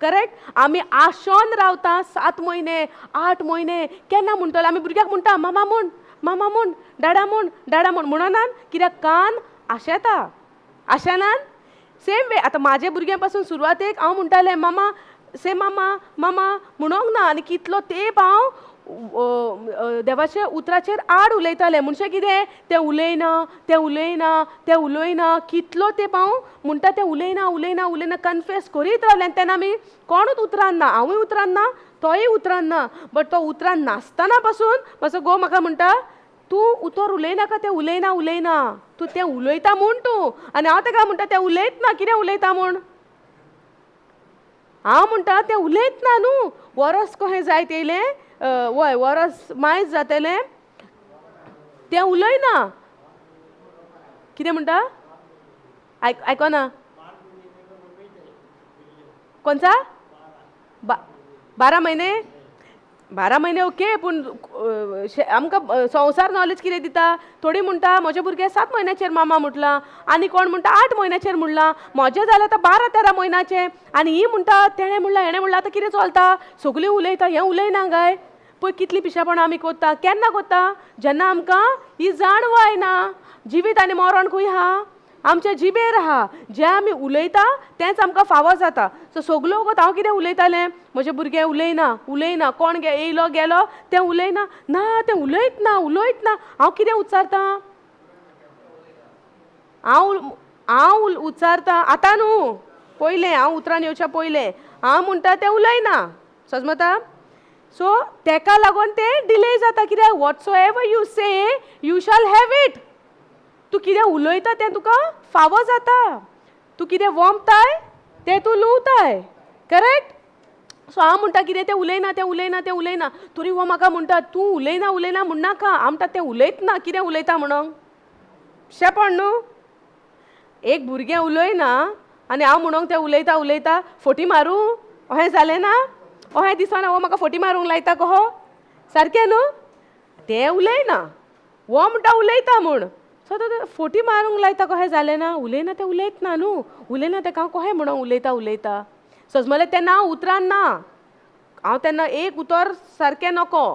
[SPEAKER 1] करेक्ट? आमी आशोन रावता 7 म्हयने, 8 म्हयने. केन्ना म्हणटलो आमी भुरग्याक म्हणटा मामा म्हण, मामा म्हण, दाडा म्हण, दाडा म्हण. म्हणनान कित्याक कान आशेता. आशेनान? सेम वे आतां म्हाज्या भुरग्यां पासून सुरवातेक हांव म्हणटालें मामा, से मामा, मामा म्हणोंक ना. आनी कितलो तेंप हांव देवाच्या उतराचेर आड उलयतालें. म्हणजे कितें? तें उलयना, तें उलयना, तें उलयना. कितलो तेंप हांव म्हणटा तें उलयना, उलयना, उलयना. कन्फेस करीत रावलें. तेन्ना आमी कोणूच उतरान ना. हांवूय उतरान ना, तोय उतरान ना. बट तो उतरान नासतना पासून म्हजो घोव म्हाका म्हणटा तूं उतर उलयनाका, तें उलयना, उलयना. तूं तें उलयता म्हूण तूं. आनी हांव ताका म्हणटा तें उलयत ना. कितें उलयता म्हूण? हांव म्हणटा तें उलयत ना न्हू. वरस कशें जायत येयलें, वय वरस मायज जातलें, तें उलयना. कितें म्हणटा? आयकोना. कोणचा? 12 म्हयने? 12 म्हयने ओके. पूण आमकां संवसार नॉलेज कितें दिता? थोडी म्हणटा म्हजें भुरगें 7 म्हयन्याचेर मामा म्हटलां, आनी कोण म्हणटा 8 म्हयन्याचेर म्हणलां. म्हजें जालें आतां 12-13 म्हयन्याचें. आनी ही म्हणटा तेणें म्हणलां, हेणें म्हणलां. आतां कितें चलता? सगळीं उलयता, हें उलयना काय? पळय कितलीं पिशापणां आमी करता. केन्ना करता? जेन्ना आमकां ही जाणवाय ना. जिवीत आनी मरण खंय आहा? आमच्या जिबेर आहा. जें आमी उलयता तेंच आमकां फावो जाता. सो सगलो वगत हांव कितें उलयतालें? म्हजें भुरगें उलयना, उलयना. कोण येयलो गेलो तें उलयना. ना, तें उलयत ना, उलयत ना. हांव कितें उच्चारतां? हांव उच्चारतां आतां न्हू, पयलें हांव उतरान येवच्या पयलें हांव म्हणटा तें उलयना. समजता? सो तेका लागून तें डिले जाता. कित्याक? Whatsoever you say you shall have it. तूं कितें उलयता तें तुका फावो जाता. तूं कितें वोंपताय तें तूं लुवताय. करेक्ट? सो हांव म्हणटा कितें तें उलयना तें उलयना तें उलयना. तरी हो म्हाका म्हणटा तूं उलयना उलयना म्हणनाका. हांव म्हणटा तें उलयत ना कितें उलयता म्हणून. शेपण न्हू. एक भुरगें उलयना आनी हांव म्हणूंक तें उलयता उलयता फटी मारूं अहें जालें ना. अहें दिसना हो म्हाका फटी मारूंक लायता कहो. सारकें न्हू. तें उलयना हो म्हणटा उलयता म्हूण. सो तो फटी मारूंक लायता कहें जालें ना. उलयना तें उलयत ना न्हू. उलयना तेका हांव कहें म्हणून उलयता उलयता. समजलें तेन्ना हांव उतरान ना. हांव तेन्ना एक उतर सारकें नको.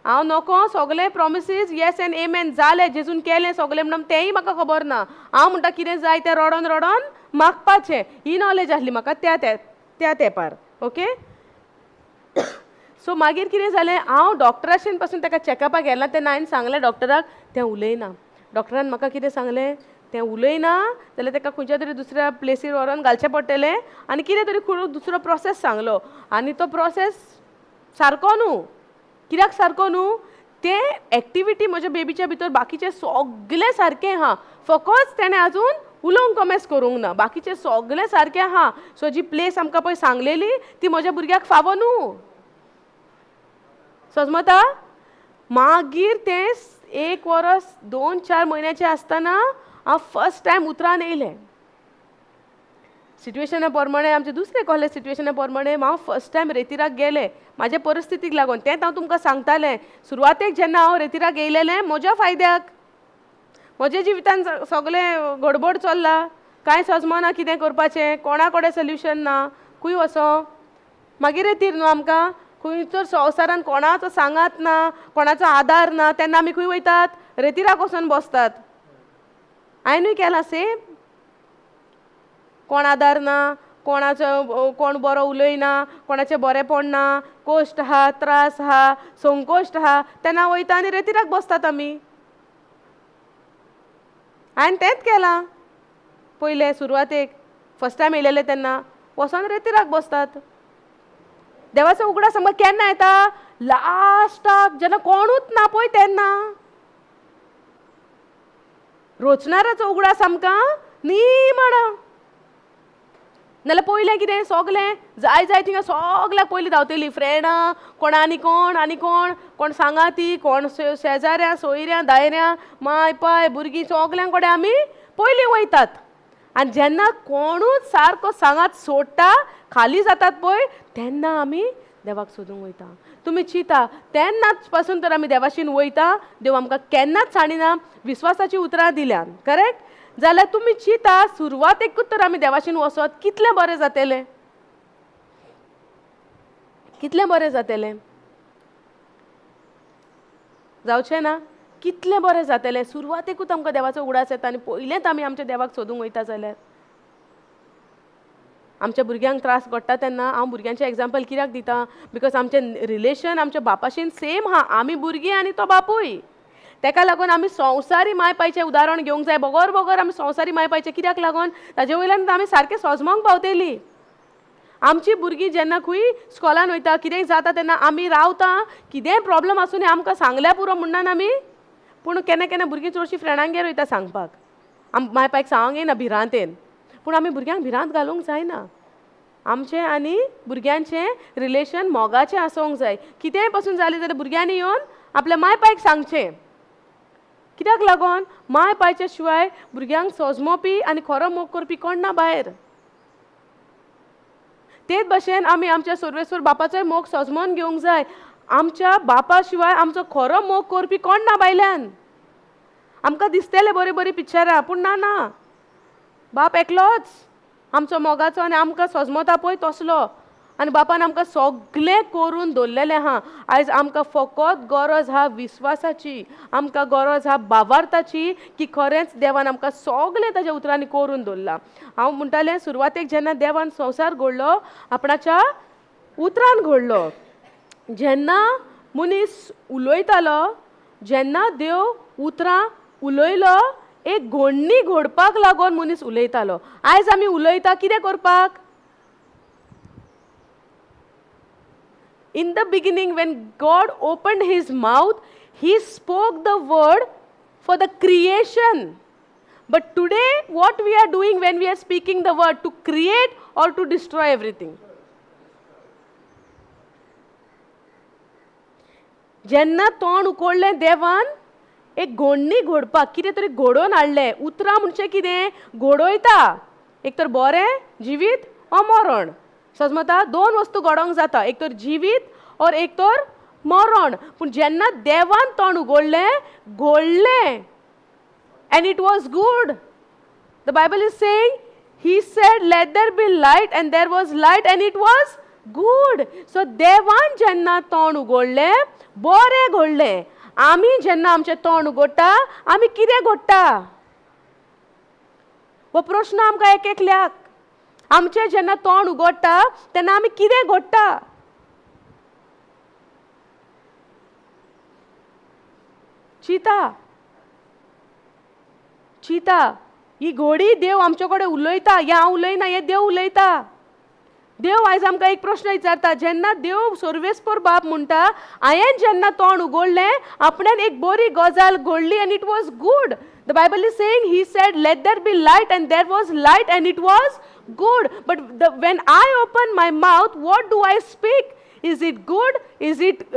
[SPEAKER 1] हांव नको सगळे प्रॉमिसीस येस एंड एमेन जालें जेजून केलें सगळें म्हणून तेंय म्हाका खबर ना. हांव म्हणटा कितें जाय तें रडोन रडोन मागपाचें. ही नॉलेज आसली म्हाका त्या तेंपार. ओके. सो मागीर कितें जालें हांव डॉक्टराशेन पासून ताका चॅकअपाक गेलां तेन्ना हांवें सांगलें डॉक्टराक तें उलयना. डॉक्टरान म्हाका कितें सांगलें तें उलयना जाल्यार ताका खंयच्या तरी दुसऱ्या प्लेसीर व्हरोन घालचें पडटलें आनी कितें तरी दुसरो प्रोसेस सांगलो. आनी तो प्रोसेस सारको न्हू. कित्याक सारको न्हू. तें एक्टिविटी म्हज्या बेबीच्या भितर बाकीचें सगळें सारकें आहा. फकत तेणें आजून उलोवंक कमेस करूंक ना. बाकीचें सगळें सारकें आहा. सो जी प्लेस आमकां पळय सांगलेली ती म्हज्या भुरग्याक फावो न्हू. समजता. मागीर तें 1 वर्स 2-4 म्हयन्याचें आसतना हांव फर्स्ट टायम उतरान येयलें. सिट्युएशना प्रमाणे आमचे दुसरे कॉलेज सिट्युएशना प्रमाणे हांव फर्स्ट टायम रेतीराक गेलें म्हाज्या परिस्थितीक लागून. तेंच हांव तुमकां सांगतालें. सुरवातेक जेन्ना हांव रेतीराक येयलेलें म्हज्या फायद्याक. म्हज्या जिवितान सगळें गडबड चल्ला. कांय सजमना कितें करपाचें. कोणा कडेन सोल्युशन ना. खंय वचो. मागीर रेतीर न्हू आमकां. खंयचो संवसारान कोणाचो सांगात ना. कोणाचो आदार ना. तेन्ना आमी खंय वयतात रेतीराक वचून बसतात. हांवेंनूय केलां सेम. कोण आदार ना. कोणाचो कोण बरो उलयना. कोणाचें बरेंपण ना. कोश्ट आहा त्रास आहा संकोश्ट आहा तेन्ना वयता आनी रेतीराक बसतात आमी. हांवें तेंच केलां पयलें सुरवातेक. फर्स्ट टायम येयलेलें तेन्ना वचोन रेतीराक बसतात. देवाचो उगडास आमकां केन्ना येता लास्टाक जेन्ना कोणूच ना पळय तेन्ना. रोचणाराचो उगडास आमकां निमाणा. नाल्यार पयलें कितें सगलें जाय जाय थिंगा सगल्याक पयलीं धांवतलीं. फ्रेंडां कोण आनी कोण कोण सांगाती कोण शेजाऱ्यां सोयऱ्यां दायऱ्यां माय पाय भुरगीं सगल्यां कडेन आमी पयलीं वयतात. आनी जेन्ना कोणूच सारको सांगात सोडटा खाली जातात पळय तेन्ना आमी देवाक सोदूंक वयता. तुमी चिता तेन्नाच पासून तर आमी देवाशीन वयता. देव आमकां केन्नाच साडिना. विस्वासाची उतरां दिल्यान. करेक्ट. जाल्यार तुमी चिता सुरवातेकूच तर आमी देवाशीन वसत कितलें बरें जातलें. कितलें बरें जातलें. जावचें ना. कितलें बरें जातलें. सुरवातेकूच आमकां देवाचो उगडास येता आनी पयलेंच आमी आमच्या देवाक सोदूंक वयता जाल्यार. आमच्या भुरग्यांक त्रास घडटा तेन्ना हांव भुरग्यांचें एग्जाम्पल कित्याक दिता. बिकॉज आमचें रिलेशन आमच्या बापाशीन सेम आहा. आमी भुरगीं आनी तो बापूय. तेका लागून आमी संवसारी माय पायचें उदाहरण घेवंक जाय. बगर बगर आमी संवसारी माय पायचें कित्याक लागून ताजे वयल्यान आमी सारकें सजमोंक पावतलीं. आमची भुरगीं जेन्ना खंय स्कॉलान वयता कितेंय जाता तेन्ना आमी रावता. कितेंय प्रॉब्लम आसूं न्ही आमकां सांगल्या पुरो म्हणनान आमी. पूण केन्ना केन्ना भुरगीं चडशीं फ्रेंडांगेर वयता सांगपाक. माय पायक सांगोंक येना भिरांतेन. पूण आमी भुरग्यांक भिरांत घालूंक जायना. आमचें आनी भुरग्यांचें रिलेशन मोगाचें आसूंक जाय. कितेंय पासून जालें जाल्यार भुरग्यांनी येवन आपल्या माय पायक सांगचें. कित्याक लागून माय पायच्या शिवाय भुरग्यांक सजमोवपी आनी खरो मोग करपी कोण ना भायर. तेच भशेन आमी आमच्या सर्वेस्वर बापाचोय मोग सजमोवन घेवंक जाय. आमच्या बापा शिवाय आमचो खरो मोग करपी कोण ना भायल्यान. आमकां दिसतलें बरीं बरीं पिक्चरां पूण ना. बाप एकलोच आमचो मोगाचो आनी आमकां सजमोता पळय तसलो. आनी बापान आमकां सगळें करून दवरलेलें आहा. आयज आमकां फकत गरज आहा विस्वासाची. आमकां गरज आहा भावार्थाची की खरेंच देवान आमकां सगळें ताज्या उतरांनी करून दवरलां. हांव म्हणटालें सुरवातेक जेन्ना देवान संवसार घडलो आपणाच्या उतरान घडलो. जेन्ना मनीस उलयतालो जेन्ना देव उतरां उलयलो एक घोडणी घडपाक लागून मनीस उलयतालो. आयज आमी उलयता कितें करपाक. In the beginning, when God opened his mouth, he spoke the word for the creation. But today, what we are doing when we are speaking the word, to create or to destroy everything. जेन्ना तोंड उकोडलें देवान एक घोडणी घोडपाक कितें तरी घोडोवन हाडलें. उतरां म्हणजे कितें घोडोयता, एक तर बरें जिवीत वा मरण. समजता, दोन वस्तू घडोवंक जाता, एक तर जिवीत और एक तर मरण. पूण जेन्ना देवान तोंड उगडलें, घोडलें, and it was good. The Bible is saying, he said, let there be light, and there was light, and it was good. So देवान जेन्ना तोंड उगडलें, बरें घडलें. आमी जेन्ना आमचें तोंड उगडटा, आमी कितें घडटा? हो प्रश्न आमकां एक एकल्याक. आमचें जेन्ना तोंड उगडटा, तेन्ना आमी कितें घडटा? चिता, चिता. ही घोडी देव आमचे कडेन उलयता, हे हांव उलयना, हे देव उलयता. देव आयज आमकां एक प्रश्न विचारता. जेन्ना देव सर्वेस्पर बाप म्हणटा, हांवें जेन्ना तोंड उगडलें, आपणान एक बरी गजाल घडली, and it was good. The Bible is saying, he said, let there be light, and there was light, and it was good. But when I open my mouth, what do I speak? Is it good? Is it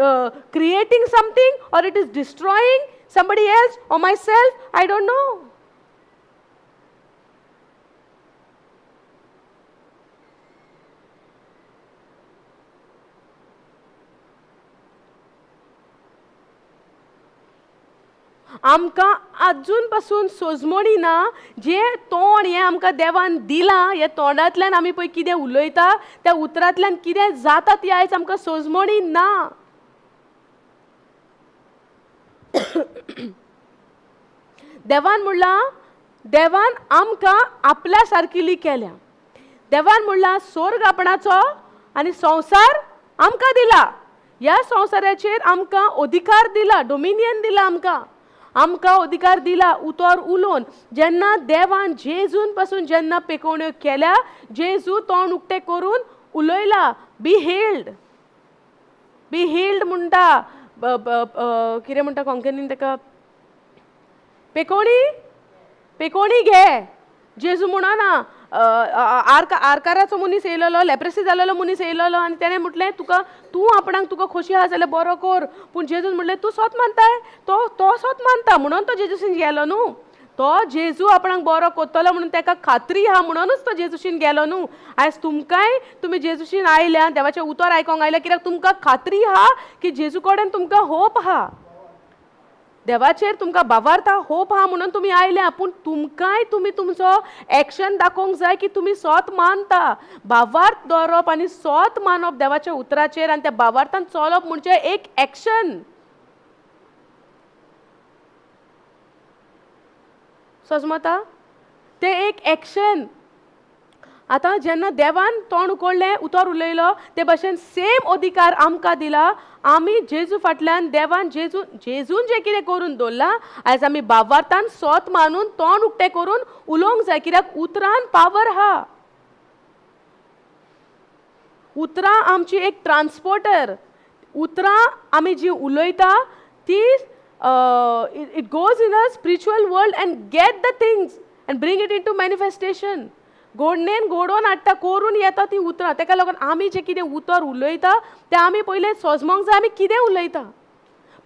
[SPEAKER 1] creating something, or it is destroying somebody else or myself? I don't know. आमकां अजून पासून सोजमणी ना. जे तोंड हें आमकां देवान दिलां, हे तोंडांतल्यान आमी पळय कितें उलयता, त्या उतरांतल्यान कितें जाता ती आयज आमकां सोजमणी ना. देवान म्हणलां, देवान आमकां आपल्या सारकिली केल्या. देवान म्हणलां, स्वर्ग आपणाचो आनी संवसार आमकां दिला. ह्या संवसाराचेर आमकां अधिकार दिला, डोमिनियन दिला आमकां. आमकां अधिकार दिला उतर उलोवन. जेन्ना देवान जेजून पासून जेन्ना पेकोवण्यो केल्या, जेजू तोंड उक्तें करून उलयला, बी हेल्ड. बी हेल्ड म्हणटा, कितें म्हणटा कोंकणीन ताका, पेकोवणी, पेकोवणी घे. जेजू म्हणना, आरकाराचो मनीस येयलोलो, लेप्रेसी जाल्लो मनीस येयलोलो, आनी तेणें म्हटलें, तुका तूं आपणाक तुका खोशी आहा जाल्यार बरो कर. पूण जेजून म्हणलें, तूं स्वत मानताय, तो स्वत मानता म्हणून तो जेजूशीन गेलो न्हू. तो जेजू आपणाक बरो करतलो म्हणून ताका खात्री आहा म्हणूनच तो जेजूशीन गेलो न्हू. आयज तुमकांय तुमी जेजूशीन आयल्या, देवाचें उतर आयकोंक आयल्या, कित्याक तुमकां खात्री आहा की जेजू कडेन तुमकां होप आहा, देवाचेर तुमकां बावार्थ होप आहा म्हणून तुमी आयल्या. पूण तुमकांय तुमी तुमचो एक्शन दाखोवंक जाय की तुमी स्वत मानता. बावार्थ दवरप आनी स्वत मानप देवाच्या उतराचेर, आनी त्या बावार्थान चलप म्हणजे एक एक्शन. समजता, ते एक एक्शन. आतां जेन्ना देवान तोंड उगडलें, उतर उलयलो, ते भाशेन सेम अधिकार आमकां दिला. आमी जेजू फाटल्यान, देवान जेजून जें कितें करून दवरलां, आयज आमी बावार्थान स्वत मानून तोंड उक्तें करून उलोवंक जाय. कित्याक उतरान पावर आहा. उतरां आमची एक ट्रान्सपोर्टर. उतरां आमी जी उलयता ती it goes in a spiritual world and get the things and bring it into manifestation. घोडणेन घोडोवन हाडटा, करून येता ती उतरां. ताका लागून आमी जें कितें उतर उलयता तें आमी पयलें सोजमोंक जाय, आमी कितें उलयता.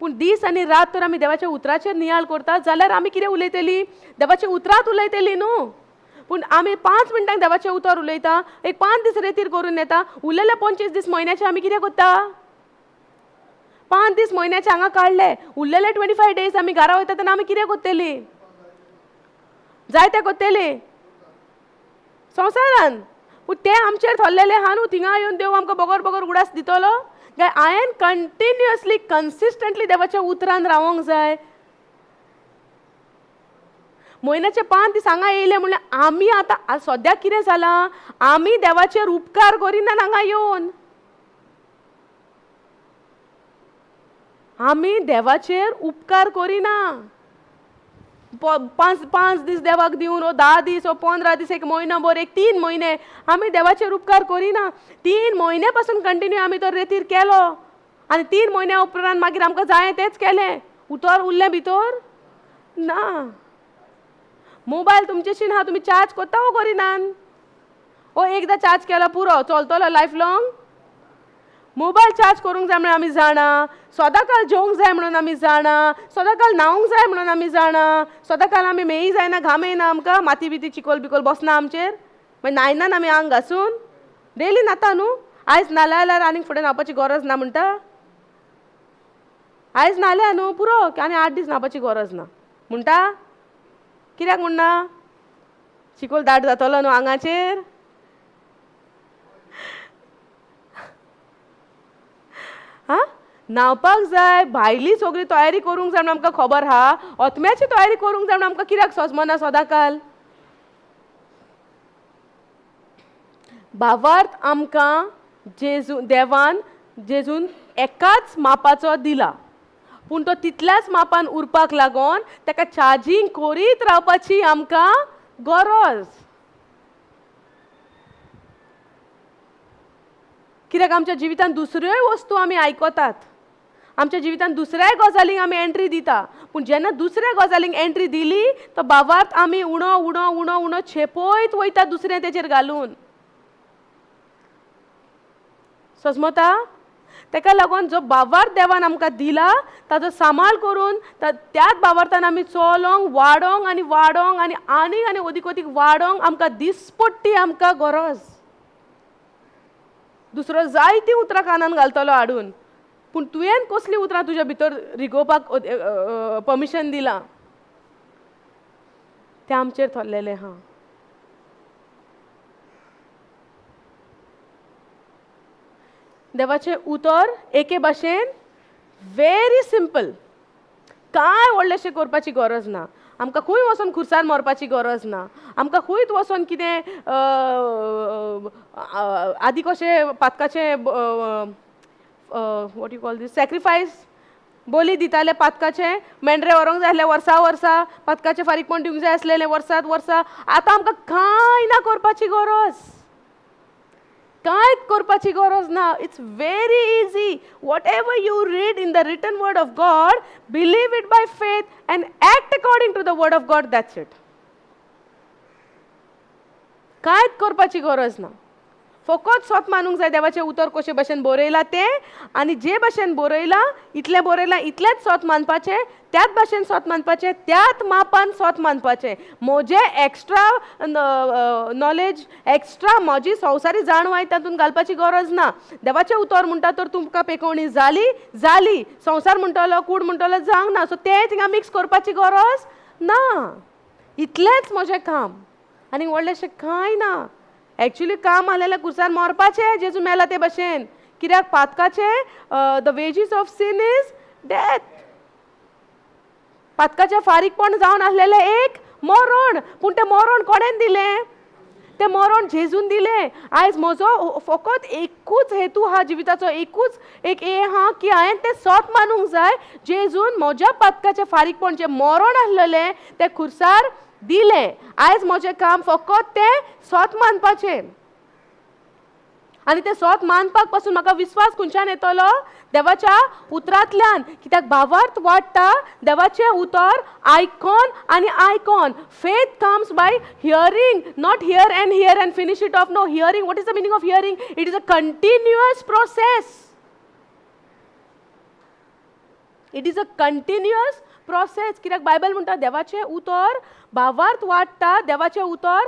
[SPEAKER 1] पूण दीस आनी रात तर आमी देवाच्या उतराचेर नियाळ करता जाल्यार आमी कितें उलयतलीं? देवाच्या उतरांत उलयतलीं न्हू. पूण आमी 5 मिनटांक देवाचें उतर उलयता, एक 5 दीस रेतीर करून येता, उरलेले 25 दीस म्हयन्याचे आमी कितें करता? 5 दीस म्हयन्याचे हांगा काडले, उरलेले 25 days आमी घरा वयता तेन्ना आमी कितें करतलीं? जाय तें करतलीं संवसारान. पूण तें आमचेर थरलेलें आहा न्हू. थिंगा येवन देव आमकां बगर बगर उडास दितलो काय? हांवें कंटिन्युअसली कन्सिस्टंटली देवाच्या उतरान रावोंक जाय. म्हयन्याचे 5 दीस हांगा येयले म्हणल्यार आमी आतां सद्याक कितें जालां, आमी देवाचेर उपकार करिनात हांगा येवन. आमी देवाचेर उपकार करिना. 5 दीस देवाक दिवन, 10 दीस, 15 दीस, एक म्हयनोभर, एक 3 म्हयने आमी देवाचेर उपकार करिना. 3 म्हयने पासून कंटिन्यू आमी तो रेतीर केलो, आनी 3 म्हयन्या उपरांत मागीर आमकां जाय तेंच केलें. उतर उरलें भितर ना. मोबायल तुमचेशी हा तुमी चार्ज करता वो करिनान ओ एकदां चार्ज केला पुरो चलतलो लायफ लाँग मोबायल चार्ज करूंक जाय म्हणून आमी जाणा सदांकाळ जेवंक जाय म्हणून आमी जाणा सदांकाळ न्हावंक जाय म्हणून आमी जाणा सदांकाळ आमी मेय जायना घाम येना आमकां माती बिती चिकोल बिकोल बसना आमचेर मागीर न्हायनान आमी आंग घासून डेली न्हाता न्हू आयज नाल्या जाल्यार आनीक फुडें न्हावपाची गरज ना म्हणटा आयज न्हाल्या न्हू पुरो आनी 8 दीस न्हावपाची गरज ना म्हणटा कित्याक म्हणना चिकोल दाट जातलो न्हू आंगाचेर हा न्हावपाक जाय भायली सगळी तयारी करूंक जाय म्हणून आमकां खबर हा ओतम्याची तयारी करूंक जाय म्हणून आमकां कित्याक सजमना सदांकाळ भावार्थ आमकां देवान जेजून एकाच मापाचो दिला पूण तो तितल्याच मापान उरपाक लागोन ताका चार्जिंग करीत रावपाची आमकां गरज कित्याक आमच्या जिवितान दुसऱ्योय वस्तू आमी आयकतात आमच्या जिवितान दुसऱ्याय गजालींक आमी एंट्री दिता पूण जेन्ना दुसऱ्या गजालींक एंट्री दिली तो भावार्थ आमी उणो उणो उणो उणो छेपयत वयता दुसरें तेचेर घालून समजता ताका लागून जो भावार्थ देवान आमकां दिला ताचो सांबाळ करून त्याच भावार्थान आमी चलोंक वाडोंक आनी वाडोंक आनी आनीक आनी अदीक अदीक वाडोंक आमकां दिसपट्टी आमकां गरज दुसरो जायतीं उतरां कानान घालतलो हाडून पूण तुवें कसलीं उतरां तुज्या भितर रिगोवपाक परमिशन दिलां तें आमचेर थरलेलें हा देवाचें उतर एके भाशेन व्हेरी सिंपल कांय व्हडलेशें करपाची गरज ना आमकां खंय वचोन खुर्सार मरपाची गरज ना आमकां खंयच वचोन कितें आदी कशें पातकाचें what you call this sacrifice बोली दिताले पातकाचें मेंढरे व्हरोंक जाय आसलें वर्सा वर्सा पातकाचें फारीकपण दिवंक जाय आसलेलें वर्सांत वर्सा आतां आमकां कांय ना करपाची गरज कांयच करपाची गरज ना it's very easy whatever you read in the written word of God believe it by faith and act according to the word of God that's it कांयच करपाची गरज ना फकत स्वत मानूंक जाय देवाचें उतर कशे भाशेन बरयलां तें आनी जे भाशेन बरयलां इतलेंच स्वत मानपाचें त्याच भाशेन स्वत मानपाचें त्याच मापान स्वत मानपाचें म्हजें एक्स्ट्रा नॉलेज एक्स्ट्रा म्हजी संवसारी जाणवाय तातूंत घालपाची गरज ना देवाचें उतर म्हणटा तर तुमकां पेकोवणी जाली संवसार म्हणटलो कूड म्हणटलो जावंक ना सो तें थिंगा मिक्स करपाची गरज ना इतलेंच म्हजें काम आनी व्हडलेंशें कांय ना एक्चुअली काम आसलेलें खुर्सार मरपाचें जेजू मेला ते भाशेन कित्याक पातकाचें the wages of sin is death पातकाचें फारीकपण जावन आसलेलें एक मरण पूण तें मरण कोणें दिलें तें मरण जेजून दिलें आयज म्हजो फकत एकूच हेतू हा जिविताचो एकूच एक हें हा की हांवें तें स्वत मानूंक जाय जेजून म्हज्या पातकाचें फारीकपण जें मरण आसलेलें तें खुर्सार दिलें आयज म्हजें काम फकत तें स्वत मानपाचें आनी तें स्वत मानपाक पासून म्हाका विस्वास खंयच्यान येतलो देवाच्या उतरांतल्यान कित्याक भावार्थ वाडटा देवाचें उतर आयकॉन आनी आयकॉन faith comes by hearing not hear and finish it off no hearing what is the meaning of hearing it is a continuous process it is a continuous process कित्याक बायबल म्हणटा देवाचें उतर भावार्थ वाडटा देवाचें उतर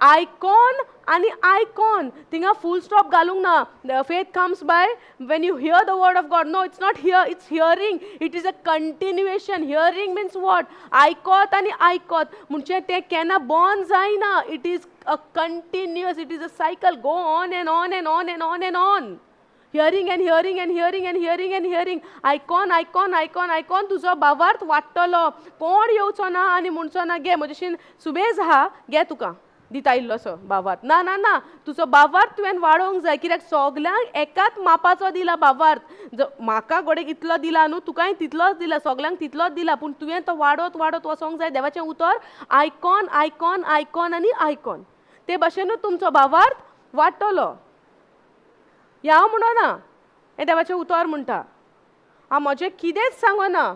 [SPEAKER 1] आयकॉन आनी आयकॉन थिंगा फूल स्टॉप घालूंक ना faith comes by when you hear the word of God no it's not hear it's hearing it is a continuation hearing means what आयकत आनी आयकत म्हणजे तें केन्ना बंद जायना it is a continuous it is a cycle go on and on and on and on and on hearing and hearing and hearing and hearing and hearing आयकॉन आयकॉन आयकॉन आयकॉन तुजो भावार्थ वाडटलो कोण येवचो ना आनी म्हणचो ना गे म्हजेशीन सुबेज आहा गे तुका दिता इल्लोसो भावार्थ ना ना ना तुजो भावार्थ तुवें वाडोवंक जाय कित्याक सगल्यांक एकाच मापाचो दिला भावार्थ जो म्हाका गोडेक इतलो दिला न्हू तुकाय तितलोच दिला सगल्यांक तितलोच दिला पूण तुवें तो वाडत वाडत वचोंक जाय देवाचें उतर आयकॉन आयकॉन आयकॉन आनी आयकॉन ते भाशेनूच तुमचो भावार्थ वाडटलो हांव म्हणना हें देवाचें उतर म्हणटा हांव म्हजें कितेंच सांगना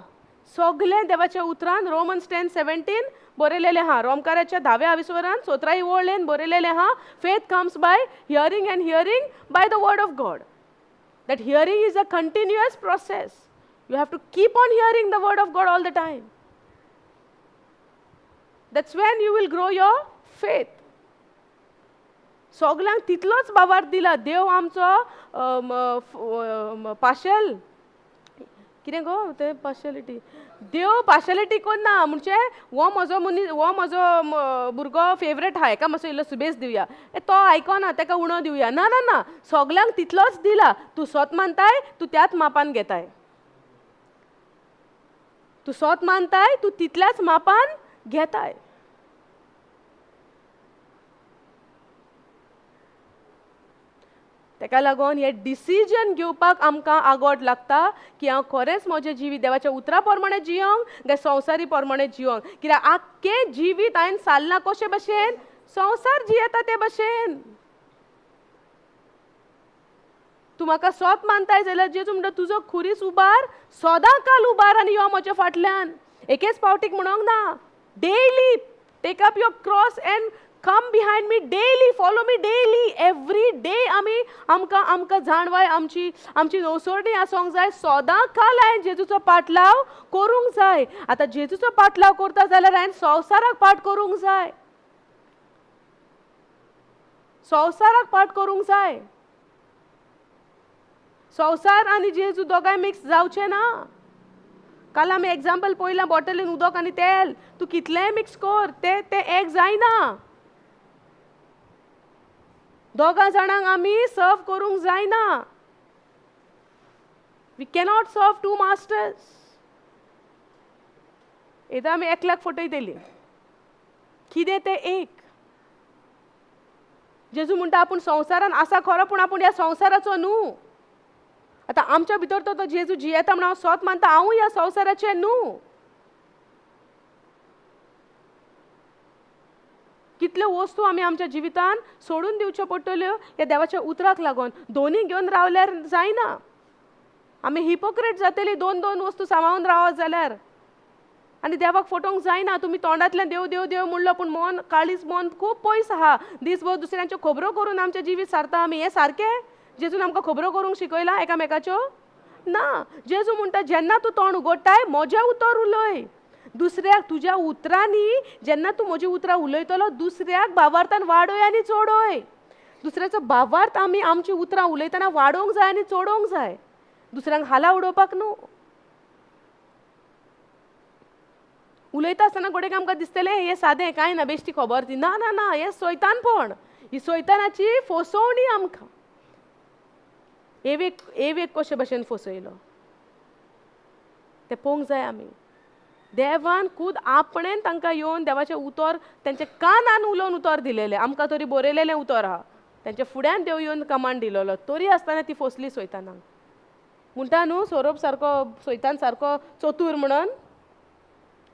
[SPEAKER 1] सगलें देवाच्या उतरान रोमन्स 10:17 बरयलेलें आहा रोमकाराच्या 10व्या विस्वरान 17 वळेन बरयलेलें आहा faith comes by hearing and hearing by the word of God. That hearing is a continuous process. You have to keep on hearing the word of God all the time. That's when you will grow your faith. सगळ्यांक तितलोच भावार्थ दिला. देव आमचो पार्शल कितें गो ते पार्शलिटी देव पार्शलिटी करना म्हणजे हो म्हजो भुरगो फेवरेट आहा हेका मातसो इल्लो सुबेज दिवया तो आयकोना तेका उणो दिवया ना ना ना सगळ्यांक तितलोच दिला. तूं स्वत मानताय तूं त्याच मापान घेताय. तूं स्वत मानताय तूं तितल्याच मापान घेताय. तेका लागून हे डिसिजन घेवपाक आमकां आगोड लागता की हांव खरेंच म्हजें जिवीत देवाच्या उतरा प्रमाणे जियोंक काय संवसारी प्रमाणे जियोंक. कित्याक आख्खें जिवीत हांवें सारलां कशे भशेन संवसार जियेता ते भशेन. तूं म्हाका स्वत मानताय जाल्यार जेजू म्हणटा तुजो खुरीस उबार सदां काल उबार आनी यो म्हज्या फाटल्यान. एकेच फावटीक म्हणोंक ना daily take up your cross and come behind me daily, follow me daily, every day आमकां जाणवाय आमची नवसोरणी आसोंक जाय. सदां काल हांवें जेजूचो पाटलाव करूंक जाय. आतां जेजूचो पाटलाव करता जाल्यार हांवें संवसाराक पाट करूंक जाय. संवसाराक पाट करूंक जाय. संवसार आनी जेजू दोगांय मिक्स जावचे ना. काल आमी एग्जाम्पल पळयलां बॉटलीन उदक आनी तेल तूं कितलेंय मिक्स कर ते एक जायना. दोगा जाणांक आमी सर्व करूंक जायना. वी कॅनॉट सर्व टू मास्टर्स. एकदां आमी एकल्याक फटयतलीं कितें तें एक. जेजू म्हणटा आपूण संवसारान आसा खरो पूण आपूण ह्या संवसाराचो न्हू. आतां आमच्या भितर तो जेजू जियेता म्हण हांव स्वत मानता हांवूय ह्या संवसाराचें न्हू. कितल्यो वस्तू आमी आमच्या जिवितान सोडून दिवच्यो पडटल्यो ह्या देवाच्या उतराक लागून. दोनी घेवन रावल्यार जायना. आमी हिपोक्रेट जातली दोन वस्तू सांबाळून रावत जाल्यार. आनी देवाक फटोवंक जायना. तुमी तोंडांतल्यान देव देव देव म्हणलो पूण मन काळीज मन खूब पयस आहा. दिसभर दुसऱ्यांच्यो खबरो करून आमचें जिवीत सारता आमी. हें सारकें? जेजून आमकां खबरो करूंक शिकयला एकामेकाच्यो? ना. जेजू म्हणटा जेन्ना तूं तोंड उगडटाय म्हजें उतर उलय. दुसऱ्याक तुज्या उतरांनी जेन्ना तूं म्हजी उतरां उलयतलो दुसऱ्याक भावार्थान वाडय आनी चोडय. दुसऱ्याचो भावार्थ आमी आमची उतरां उलयतना वाडोवंक जाय आनी चोडोवंक जाय. दुसऱ्यांक हाला उडोवपाक न्हू. उलयता आसतना गोडेक आमकां दिसतलें हें सादें कांय ना बेश्टी खबर ती. ना ना ना हें सैतानपण. ही सैतानाची फसवणी आमकां. एवेक कशे भशेन फसयलो तें पळोवंक जाय आमी. देवान खूद आपणेन तांकां येवन देवाचें उतर तेंच्या कानान उलोवन उतर दिलेलें. आमकां तरी बरयलेलें उतर आहा. तेंच्या फुड्यान देव येवन कमांड दिलोलो तरी आसतना ती फसली सैतानाक. म्हणटा न्हू सोरोप सारको सैतान सारको चतूर म्हणून.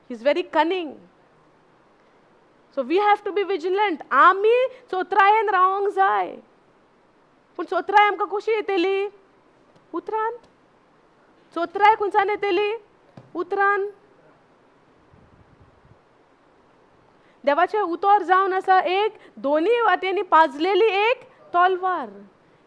[SPEAKER 1] He is very cunning. So we have to be vigilant. आमी चोत्रायेन रावंक जाय. पूण चोत्राय आमकां कशी येतली? उतरान. चोत्राय खंयच्यान येतली? उतरान. देवाचें उतर जावन आसा एक दोनी वाटेनी पाजलेली एक तलवार.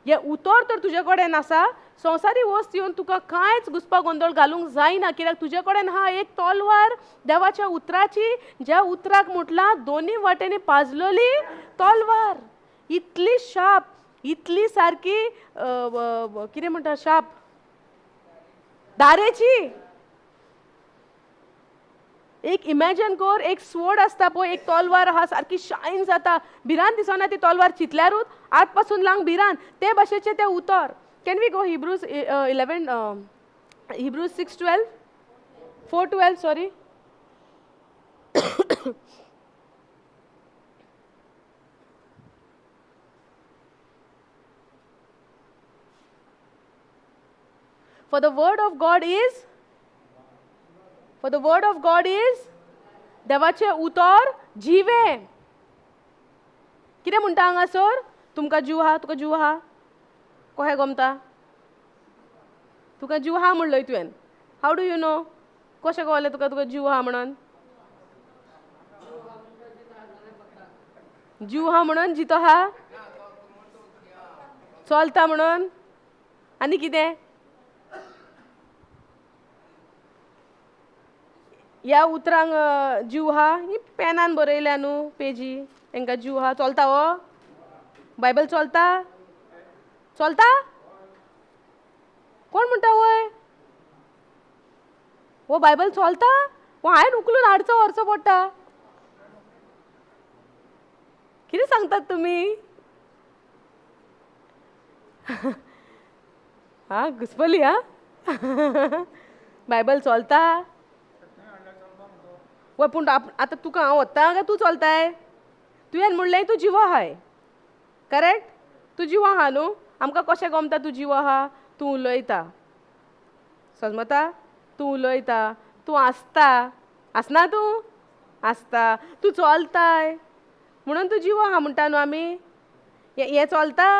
[SPEAKER 1] हे उतर तर तुजे कडेन आसा संवसारी वस्त येवन तुका कांयच घुसपा गोंदळ घालूंक जायना. कित्याक तुजे कडेन हा एक तलवार देवाच्या उतराची. ज्या उतराक म्हटलां दोनी वाटेनी पाजलेली तलवार. इतली शार्प इतली सारकी कितें म्हणटा शार्प दारेची. एक इमॅजिन कर एक स्वोर्ड आसता पळय एक तलवार आहा सारकी शायन जाता. भिरांत दिसना ती तलवार चितल्यारूच आठ पासून लांग भिरांत. ते भाशेचें तें उतर. Can we go Hebrews 6:12 4:12 sorry. For the word of God is देवाचे उतर जिवे. कितें म्हणटा हांगासर? तुमकां जीव आहा? तुका जीव आहा? कशें गमता? तुका जीव आहा म्हणलोय तुवें. How do you know? कशें कळलें तुका जीव आहा म्हणून? जीव हा म्हणून जितो हा चलता म्हणून आनी कितें ह्या उतरांक जीव हा ही पेनान बरयल्या न्हू पेजी तांकां जीव हा चलता हो बायबल चलता चलता कोण म्हणटा वय हो बायबल चलता हो हांवें उखलून हाडचो व्हरचो पडटा कितें सांगतात तुमी हा घुसपली हा बायबल चलता वय पूण आतां तुका हांव व्हरतां काय तूं चलताय तुवें म्हणलें तूं जिवो आहाय करेक्ट तूं जिवो आहा न्हू आमकां कशें गमता तूं जिवो आहा तूं उलयता समजता तूं उलयता तूं आसता आसना तूं आसता तूं चलताय म्हणून तूं जिवो आहा म्हणटा न्हू आमी हें चलता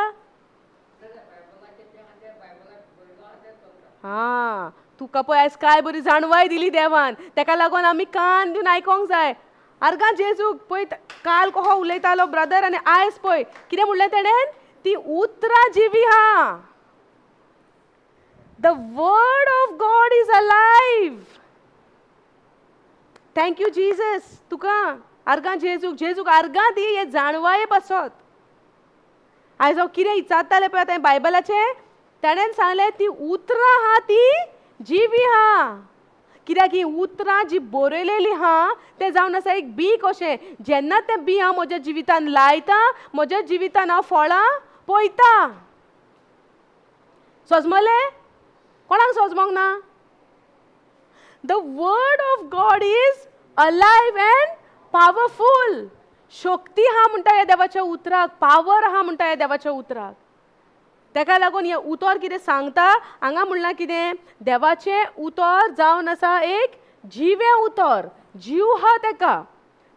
[SPEAKER 1] हा तुका पळय आयज काय बरी जाणवाय दिली देवान तेका लागून आमी कान दिवन आयकोंक जाय आर्गां जेजूक पळय काल कहो उलयतालो ब्रदर आनी आयज पळय कितें म्हणलें तेणेन ती उतरां जिवी हा the word of God is alive thank you Jesus तुका आर्गां जेजूक आर्गां दी हे जाणवाये पासत आयज हांव कितें विचारतालें पळय आतां बायबलाचें ताणें सांगलें ती उतरां आहा ती जिवी हा कित्याक ही उतरां जी बरयलेली हा तें जावन आसा एक बी कशें जेन्ना तें बी हांव म्हज्या जिवितान लायता म्हज्या जिवितान हांव फळां पळयता सोजमलें कोणाक सोजमोंक ना the word of God is alive and powerful शक्ती हा म्हणटा ह्या देवाच्या उतराक पावर हा म्हणटा ह्या देवाच्या उतराक तेका लागून हे उतर कितें सांगता हांगा म्हणलां कितें देवाचें उतर जावन आसा एक जिवें उतर जीव हा तेका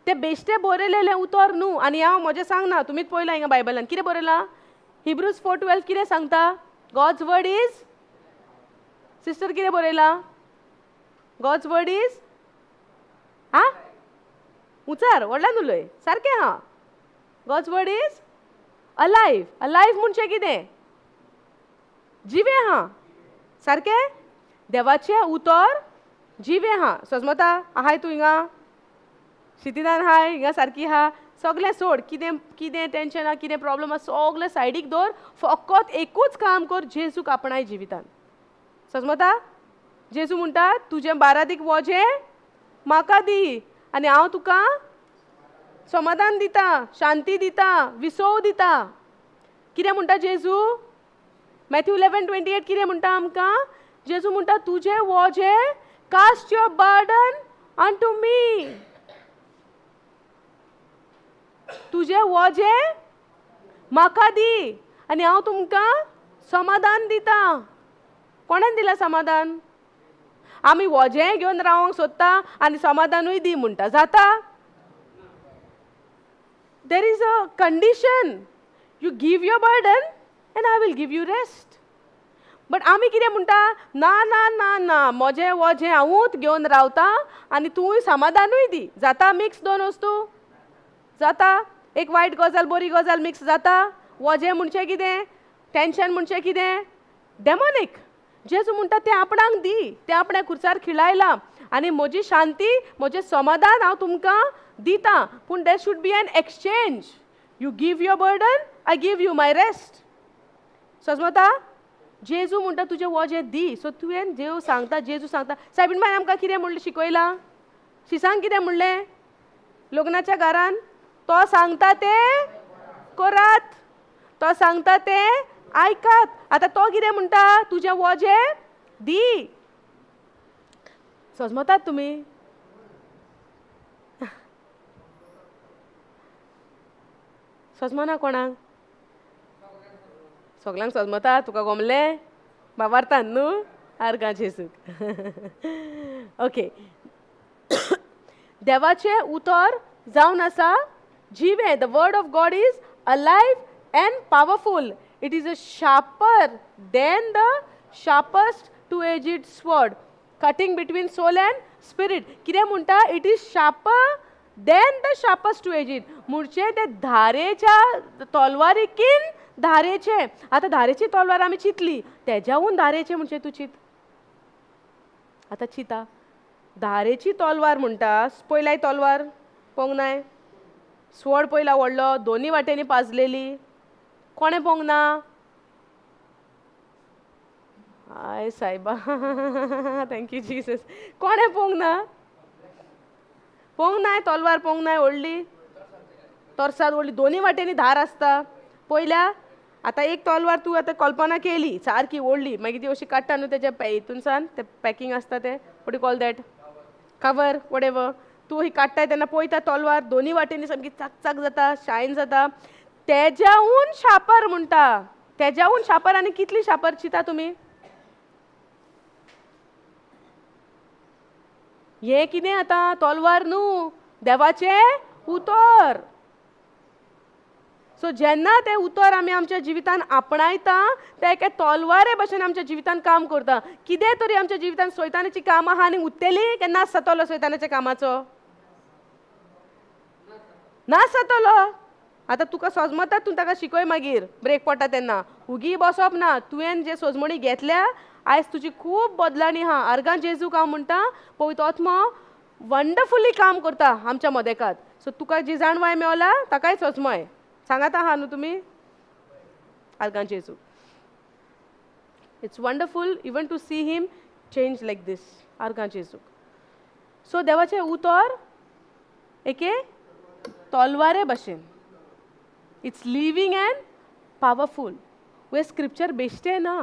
[SPEAKER 1] तें बेश्टें बरयलेलें उतर न्हू आनी हांव म्हजें सांगना तुमीच पळयलां हिंगा बायबलान कितें बरयलां हिब्रूज 4:12 कितें सांगता गॉड्स वर्ड इज सिस्टर कितें बरयलां गॉड्स वर्ड इज हा उचार व्हडल्यान उलय सारकें हा गॉड्स वर्ड इज अलायव्ह म्हणजे कितें जिवें हा सारकें देवाचें उतर जिवें हा समजता आहाय तूं हिंगा सिटीनान हाय हिंगा सारकी हा सगळें सोड कितें कितें टेंशन हा कितें प्रॉब्लम हा सगळें सायडीक दवर फकत एकूच काम कर जेजूक आपणाय जिवितान समजता जेजू म्हणटा तुजें बारादीक वजें म्हाका दी आनी हांव तुका समाधान दिता शांती दिता विसव दिता कितें म्हणटा जेजू मॅथ्यू 11:28 कितें म्हणटा आमकां जेजू म्हणटा तुजें वजें कास्ट युअर बर्डन ऑनटू मी तुजें वजें म्हाका दी आनी हांव तुमकां समाधान दिता कोणेन दिलां समाधान आमी वजें घेवन रावंक सोदता आनी समाधानूय दी म्हणटा जाता there is a condition you give your burden and I will give you rest. But आमी कितें म्हणटा ना ना ना ना म्हजें वजें हांवूच घेवन रावता आनी तूंय समाधानूय दी जाता मिक्स दोन वस्तू जाता एक वायट गजाल बरी गजाल मिक्स जाता वजें म्हणचें कितें टेंशन म्हणचें कितें डेमोनीक जेजू म्हणटा तें आपणाक दी तें आपण्या खुर्सार खिळायलां आनी म्हजी शांती म्हजें समाधान हांव तुमकां दितां पूण देर should be an exchange you give your burden I give you my rest समजता जेजू म्हणटा तुजें वजें दी सो तुवें देव सांगता जेजू सांगता सायबीण बाय आमकां कितें म्हणलें शिकयलां शिसांग कितें म्हणलें लग्नाच्या घरान तो सांगता तें करात तो सांगता तें आयकात आतां तो कितें म्हणटा तुजें वजें दी समजतात तुमी समजना कोणाक सगळ्यांक समजता तुका गमलें बाबार्थान न्हू आर्गां जेजूक ओके देवाचें उतर जावन आसा जिवें the word of God is alive and powerful it is a sharper than the sharpest two edged sword cutting between soul and spirit कितें म्हणटा it is sharper than the sharpest two edge it म्हणजे ते धारेच्या तलवारीकीन धारेचे. आता धारेची तलवार आम्ही चितली, तेज्याहून धारेचे म्हणजे तू चित. आता चिता धारेची तलवार म्हणटा, पयलाय तलवार पळोवंक नाय, स्वड पयला व्हडलो दोनी वाटेनी पाजलेली, कोणे पळोवंक ना? आय सायबा थँक्यू जीसस. कोणे पळोवंक ना? पळोवंक नाय तलवार, पळोवंक नाय व्हडली तोरसाद व्हडली दोनी वाटेनी धार आसता पयल्या. आता एक तलवार तू आता कल्पना केली सारकी व्हडली, मागीर ती अशी काडटा न्हू तेच्या हितूनसान ते पॅकिंग आसता ते what you call that, cover whatever. तू ही काडटाय तेन्ना पळयता तलवार दोनी वाटेनी सामकी चाक जाता, शायन जाता. तेज्याहून शापर म्हणटा, तेज्याहून शापर. आनी कितली शापर चिता तुमी? हे कितें आतां तलवार न्हू, देवाचे उतर. सो जेन्ना ते उतर आमी आमच्या जिवितान आपणायता, ते एके तलवारे भशेन आमच्या जिवितान काम करता. कितें तरी आमच्या जिवितान सैतानाची कामां आहा आनी उरतेली, काय नाश जातलो सैतानाच्या कामाचो? नाश जातलो. आतां तुका सोजमता तूं ताका शिकय मागीर ब्रेक पडटा तेन्ना. उगी बसप ना. तुवें जे सोजमणी घेतल्या आयज तुजी खूब बदलाणी आहा. आर्गां जेजूक हांव म्हणटा, पवित्र आत्मो वंडरफुली काम करता आमच्या मदेकात. सो तुका जी जाणवाय मेवला ताकाय सोजमय सांगात आहा न्हू तुमी. आर्गां जेजू, it's wonderful even to see him change like this. आर्गां जेजूक. सो देवाचें उतर एके तलवारे भशेन. It's living and powerful. वे स्क्रिप्चर बेश्टे ना,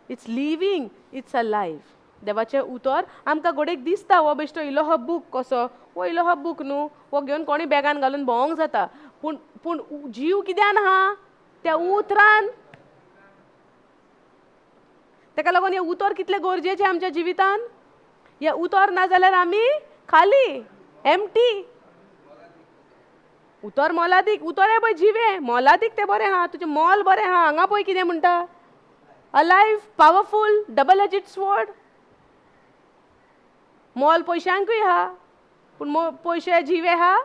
[SPEAKER 1] इट्स लिविंग, इट्स अलायव्ह. देवाचें उतर आमकां घोडेक दिसता हो बेश्टो इलो हो बूक कसो, हो इलो हो बूक न्हू, हो घेवन कोणी बॅगान घालून भोंवंक जाता. पूण पूण जीव कित्यान आहा? त्या उतरान. ताका लागून हे उतर कितले गरजेचे आमच्या जिवितान. हे उतर ना जाल्यार आमी खाली, एम्प्टी. उतर मोलादीक, उतर हे पळय जिवे मोलादीक ते बरें आहा, तुजें मोल बरें आहा. हांगा पळय कितें म्हणटा, अलायव्ह, पावरफूल, डबल एजीड स्वॉर्ड. मोल पयशांकूय आहा, पूण पयशे जिवे आहा,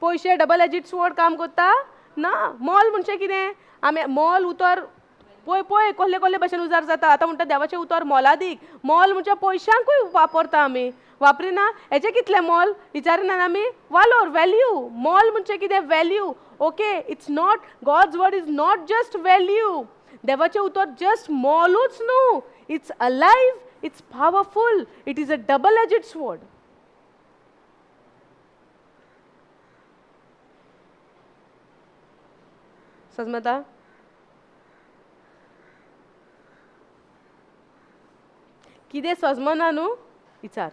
[SPEAKER 1] पयशे डबल एजीड स्वॉर्ड काम करता ना. मोल म्हणजे कितें? आमी मोल उतर पळय पळय कसले कसले भशेन उजार जाता. आतां म्हणटा देवाचें उतर मोलादीक. मोल म्हणजे पयशांकूय वापरता आमी, वापरिना. हेजें कितलें मोल विचारिना आमी? वालोर, व्हॅल्यू. मोल म्हणजे कितें? Value. Okay, it's not, God's word is not just value. देवाचें उतर जस्ट मोलूच न्हू, it's alive, it's powerful, it is a double edged sword. समजता? कितें सजमना न्हू विचार.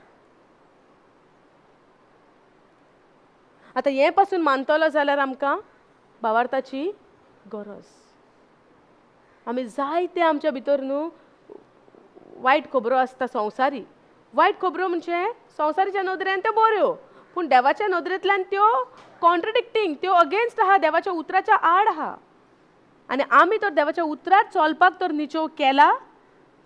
[SPEAKER 1] आतां हे पासून मानतलो जाल्यार आमकां भावार्थाची गरज. आमी जायते आमच्या भितर न्हू वायट खबरो आसता संवसारी. वायट खबरो म्हणजे संवसारीच्या नदरेन त्यो बऱ्यो, पूण देवाच्या नदरेंतल्यान त्यो कॉन्ट्रडिक्टींग, त्यो अगेन्स्ट आहा, देवाच्या उतराच्या आड आहा. आनी आमी तर देवाच्या उतरार चलपाक तर निचोव केला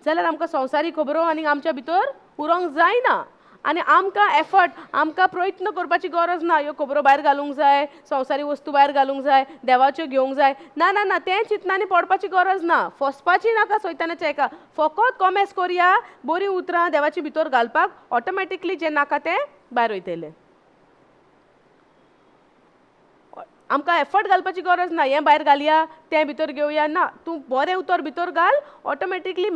[SPEAKER 1] जाल्यार आमकां संवसारी खबरो आनी आमच्या भितर उरोंक जायना. आनी आमकां एफर्ट, आमकां प्रयत्न करपाची गरज ना. ह्यो खबरो भायर घालूंक जाय, संवसारी वस्तू भायर घालूंक जाय, देवाच्यो घेवंक जाय. ना ना ना, तें चिंतनांनी पडपाची गरज ना. फसपाची नाका सैतानाच्या हेका. फकत कॉमेस करया, बरीं उतरां देवाची भितर घालपाक, ऑटोमॅटिकली जें नाका तें भायर वयतलें. आमकां एफर्ट घालपाची गरज ना. हें भायर घालया, तें भितर घेवया ना. तूं बरें उतर भितर घाल, ऑटोमॅटिकली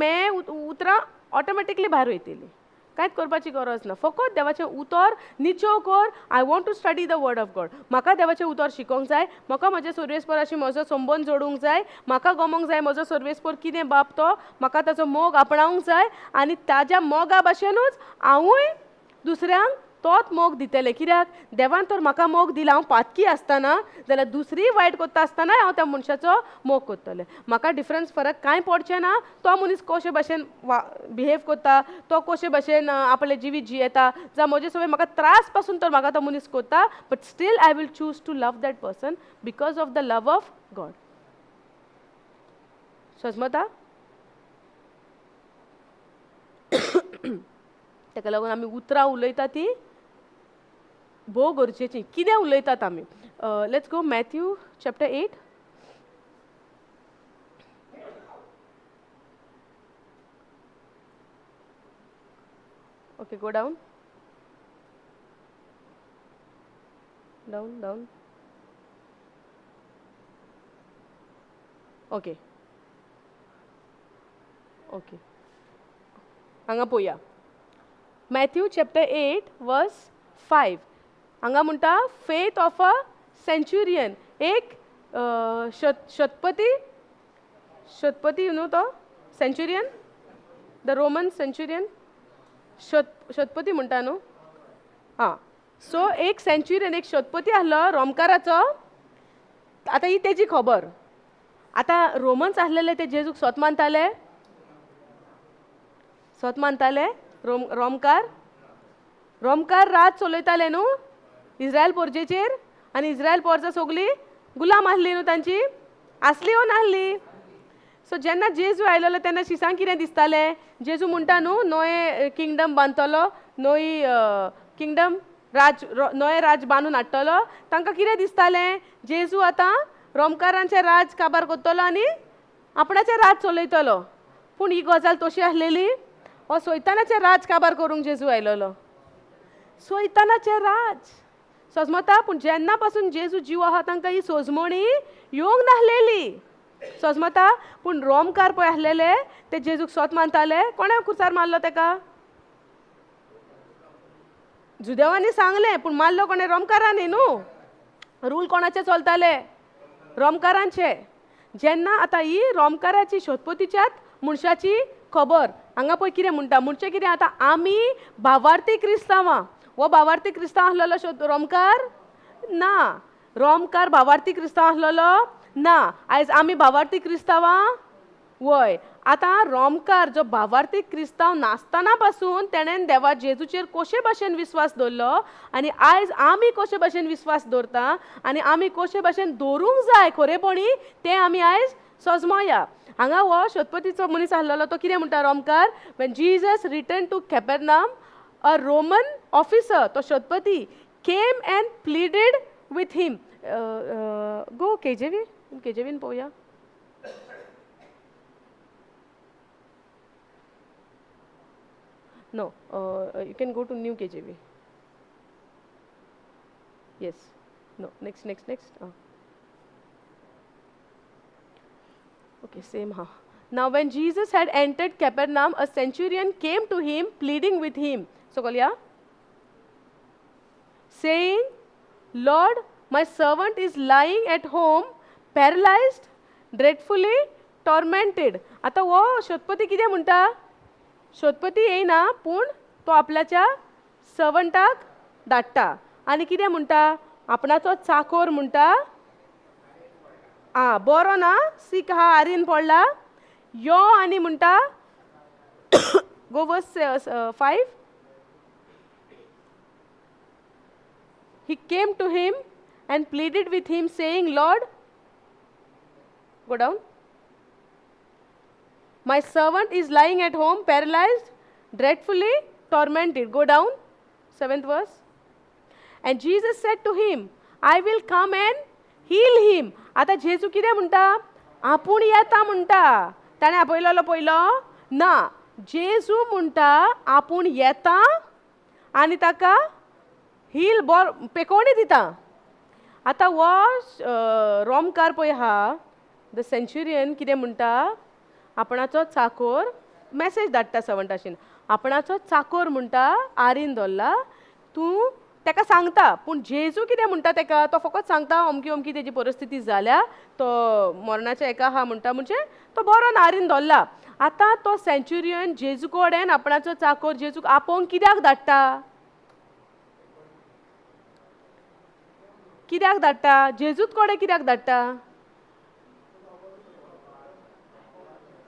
[SPEAKER 1] उतरां ऑटोमॅटिकली भायर वयतलीं. कांयच करपाची गरज ना. फकत देवाचें उतर निचोव कर. I want to study the word of God. म्हाका देवाचें उतर शिकोवंक जाय. म्हाका म्हज्या सर्वेस्पराशी म्हजो संबंद जोडूंक जाय. म्हाका गमोंक जाय म्हजो सर्वेस्पर कितें बाप तो. म्हाका ताचो मोग आपणावंक जाय आनी ताज्या मोगा भशेनूच हांवूय दुसऱ्यांक तोच मोग दितलें. कित्याक देवान तर म्हाका मोग दिला. हांव पातकी आसतना जाल्यार दुसरी वायट करता आसतना हांव त्या मनशाचो मोग करतलें. म्हाका डिफरन्स फरक कांय पडचें ना. तो मनीस कशे भशेन बिहेव करता, तो कशे भशेन आपलें जिवीत जियेता, जावं म्हजे सगळे म्हाका त्रास पासून तर म्हाका तो मनीस करता, but still I will choose to love that person because of the love of God. समजता? ताका लागून आमी उतरां उलयता ती भोव गरजेची. कितें उलयतात आमी? Let's go Matthew chapter 8. Okay, go down. Down. Okay. हांगा पळोवया. मॅथ्यू चॅप्टर 8 वर्स 5. हांगा म्हणटा फेथ ऑफ अ सेंच्युरियन. एक शतपती यू नो तो सेंच्युरियन, द रोमन सेंच्युरियन. शतपती म्हणटा न्हू. हां, सो एक सेंच्युरियन, एक शतपती आसलो रोमकाराचो. आतां ही तेजी खबर. आतां रोमन्स आसलेले ते जेजूक स्वत मानताले. रोमकार राज चलयताले न्हू इस्रायल पोरजेचेर. आनी इस्रायल पोरसां सगळीं गुलाम आसली न्हू तांची. आसली वो नासली. सो जेन्ना जेजू आयलोलो तेन्ना शिसांक कितें दिसतालें? जेजू म्हणटा न्हू नोये किंगडम बांदतलो, नोये राज बांदून हाडटलो. तांकां कितें दिसतालें? जेजू आतां रोमकारांचें राज काबार करतलो आनी आपणाचें राज चलयतलो. पूण ही गजाल तशी आसलेली. हो सैतानाचें राज काबार करूंक जेजू आयलोलो. सैतानाचें राज सोजमता. पूण जेन्ना पासून जेजू जीव आहा तांकां ही सोजमणी येवंक नासलेली. सोजमता. पूण रोमकार पळय आसलेले ते जेजूक स्वत मानताले. कोणें कुसार मारलो तेका? जुदेवांनी सांगलें, पूण मारलो कोणें? रोमकारांनी न्हू. रूल कोणाचे चलताले? रोमकारांचे. जेन्ना आतां ही रोमकाराची शतपतीच्याच मनशाची खबर. हांगा पळय कितें म्हणटा? म्हणचे कितें? आतां आमी भावार्थी क्रिस्तांवां. हो भावार्थी क्रिस्तांव आसलेलो रोमकार? ना. रोमकार भावार्थी क्रिस्तांव आसलेलो? ना. आयज आमी भावार्थी क्रिस्तांवां? वय. आतां रोमकार जो भावार्थी क्रिस्तांव नासतना पासून तेणेन देवा जेजूचेर कशे भाशेन विस्वास दवरलो आनी आयज आमी कशे भाशेन विस्वास दवरता आनी आमी कशे भाशेन दवरूंक जाय खरेपणी तें आमी आयज सोजमोया. हांगा हो शतपतीचो मनीस आसलेलो तो कितें म्हणटा रोमकार? When Jesus returned to Capernaum, a Roman officer, तो शतपती, came and pleaded with him. गो केजेवीन पळोवया. No, you can go to new KJV. Yes. No, next. Okay, same. Now when Jesus had entered Capernaum, a centurion came to him, pleading with him. So, Kolya, saying, Lord, my servant is lying at home, paralyzed, dreadfully tormented. आता वो शतपती कितें म्हणटा? शतपती येयना, पूण तो आपल्याच्या सर्वंटाक धाडटा आनी कितें म्हणटा? आपणाचो चाकोर म्हणटा, बरो ना, सीक आहा, आरीन पडला, यो आनी म्हणटा. गो वर्स 5. He came to him and pleaded with him, saying, Lord, go down. My servant is lying at home, paralyzed, dreadfully tormented. Go down. 7th verse. And Jesus said to him, I will come and heal him. आता जेजू कितें म्हणटा? आपूण येता म्हणटा. ताणें आपयलेलो पयलो? ना. जेजू म्हणटा आपूण येता आनी ताका हील पेकोवणी दिता. आतां हो रोमकार पळय आहा, द सेंच्युरियन कितें म्हणटा? आपणाचो चाकोर मॅसेज धाडटा सर्वंटाशीन. आपणाचो चाकोर म्हणटा आरीन दवरला, तूं ताका सांगता. पूण जेजू कितें म्हणटा ताका? तो फकत सांगता अमकी तेजी परिस्थिती जाल्या, तो मरणाच्या एका आहा म्हणटा, म्हणजे तो बरो ना, आरीन दवरला. आतां तो सेंच्युरियन जेजू कडेन आपणाचो चाकोर जेजूक आपोवंक कित्याक धाडटा? कित्याक धाडटा? जेजूच कडेन कित्याक धाडटा?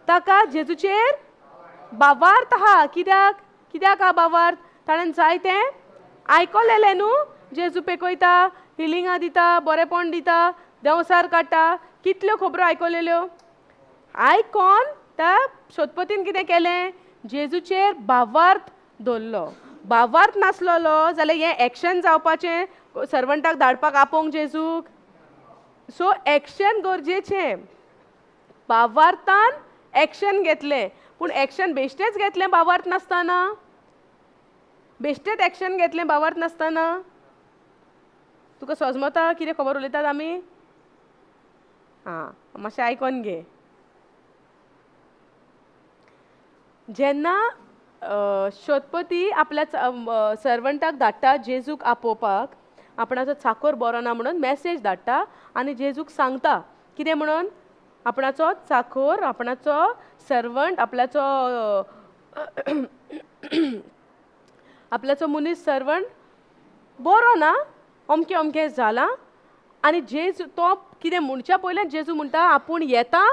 [SPEAKER 1] ताका जेजूचेर भावार्थ आहा. कित्याक हा भावार्थ? ताणें जायतें आयकलेलें न्हू. जेजू पेकयता, हिलिंगां दिता, बरेपण दिता, देंवसार काडटा, कितल्यो खबरो आयकलेल्यो. आयकोन त्या शतपतीन कितें केलें? जेजूचेर भावार्थ दवरलो. भावार्थ नासलोलो जाल्यार हें एक्शन जावपाचें सर्वंटाक धाडपाक आपोवंक जेजूक. सो एक्शन गरजेचें. भावार्थान एक्शन घेतलें, पूण एक्शन बेश्टेच घेतलें भावार्थ नासतना. बेश्टेच एक्शन घेतलें भावार्थ नासतना. तुका समजता कितें खबर उलयतात आमी? हां, मातशें आयकोन घे. जेन्ना शोधपती आपल्या सर्वंटाक धाडटा जेजूक आपोवपाक, आपणाचो चाकर बरो ना म्हणून मॅसेज धाडटा आनी जेजूक सांगता कितें म्हणून? आपणाचो चाकर, आपणाचो सर्वंट, आपल्याचो मनीस सर्वंट बरो ना, अमकें अमकें जालां. आनी जेजू तो कितें म्हणच्या पयलें जेजू म्हणटा आपूण येता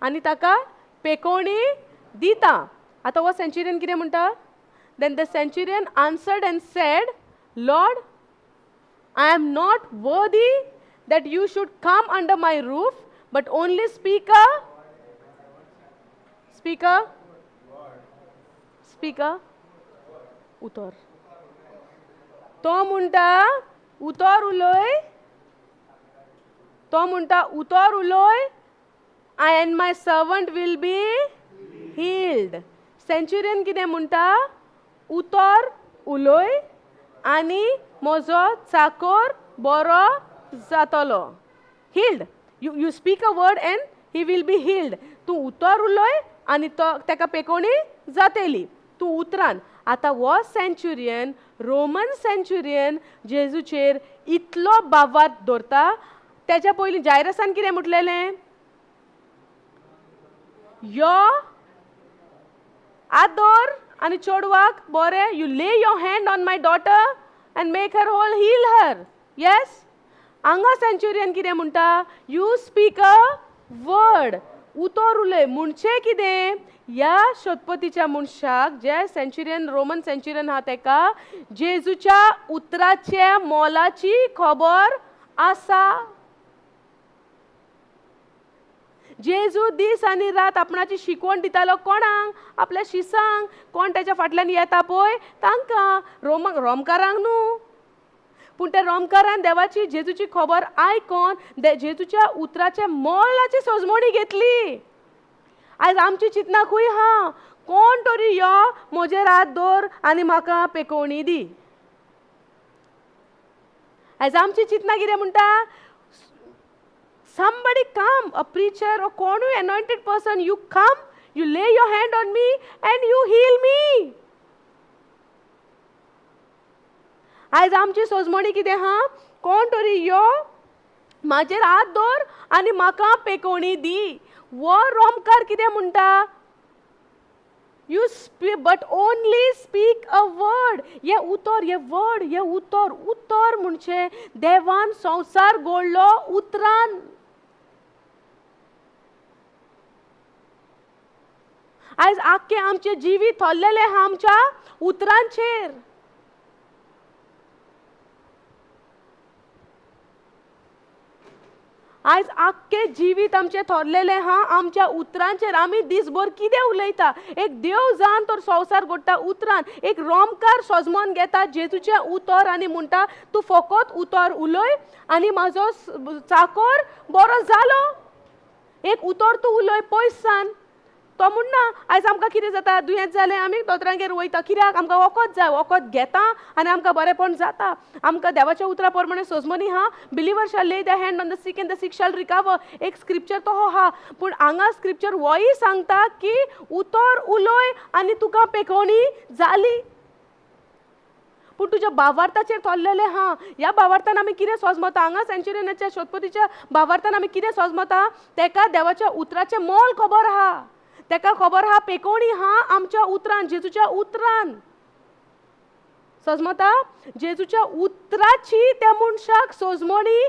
[SPEAKER 1] आनी ताका पेकोवणी दिता. आतां हो सेंच्युरियन कितें म्हणटा? Then the centurion answered and said, lord, I am not worthy that you should come under my roof, but only speak a उतर. तो म्हणटा उतर उलय. तो म्हणटा उतर उलय, and my servant will be healed. Centurion कितें म्हणटा? उतर उलय आनी म्हजो चाकर बरो जातलो. healed. You speak a word and he will be healed. तूं उतर उलय आनी तो ताका पेकोवणी जातली. तूं उतरान. आतां हो सेंच्युरियन, रोमन सेंच्युरियन जेजूचेर इतलो भावार्थ दवरता. तेच्या पयलीं जायरसान कितें म्हटलेलें? यो आदोर आनी चेडवाक बरें. You lay your hand on my daughter and make her whole, heal her. Yes. हांगा सेंच्युरियन कितें म्हणटा? You speak a word. उतर उलय म्हणचें कितें? ह्या शोधपतीच्या मनशाक, जे सेंच्युरियन, रोमन सेंच्युरियन आहा तेका जेजूच्या उतराचे मोलाची खबर आसा. जेजू दीस आनी रात आपणाची शिकवण दितालो कोणाक? आपल्या शिसांक. कोण तेच्या फाटल्यान येता पळय तांकां, रोमकारांक न्हू. पूण त्या रोमकारान देवाची जेजूची खबर आयकोन जेजूच्या उतराचे मोलाची सोजमोणी घेतली. आयज आमची चिंतना खूंय हा? कोण तरी यो म्हजेर हात दवर आनी म्हाका पेकोवणी दी. आयज आमची चिंतना कितें म्हणटा? somebody come, a preacher or कोणूय anointed person, you come, you lay your hand on me and you heal me. आयज आमची सोजमोणी कितें हा? कोण तरी यो म्हाजेर हात दवर आनी म्हाका पेकोवणी दी. वो रोमकार कितें म्हणटा? You speak, but only speak a word. ये उतर, ये word, ये उतर. उतर म्हणचे देवान संसार घडलो उतरान. आयज आख्खे आमचे जिवीत थरलेले हा आमच्या उतरांचेर. आयज आख्खे जिवीत आमचे थरलेले हा आमच्या उतरांचेर. आमी दिसभर कितें उलयता? एक देव जावन तर संवसार घडटा उतरान. एक रोमकार सोजमोन घेता जेजूचे उतर आनी म्हणटा तूं फकत उतर उलय आनी म्हाजो चाकर बरो जालो. एक उतर तूं उलय पयस सान. तो म्हणना आयज आमकां कितें जाता? दुयेंत जालें आमी दोतोरांगेर वयता. कित्याक? आमकां वखद जाय. वखद घेता आनी आमकां बरेंपण जाता. आमकां देवाच्या उतरा प्रमाणे सोजमोनी हा, बिलिवर शॅल ले the hand on the sick and the six shall recover. एक स्क्रिप्चर तो हा. पूण हांगा स्क्रिप्चर होय सांगता की उतर उलय आनी तुका पेकोवणी जाली. पूण तुज्या भावार्थाचेर थरलेले हा. ह्या भावार्थान आमी कितें सोजमता? हांगा सेंच्युरियनाच्या शोधपतीच्या भावार्थान आमी कितें सोजमता? तेका देवाच्या उतराचें मोल खबर आहा. तेका खबर आहा पेकोवणी हा आमच्या उतरान, जेजूच्या उतरान. सोजमता? जेजूच्या उतराची त्या मनशाक सोजमोणी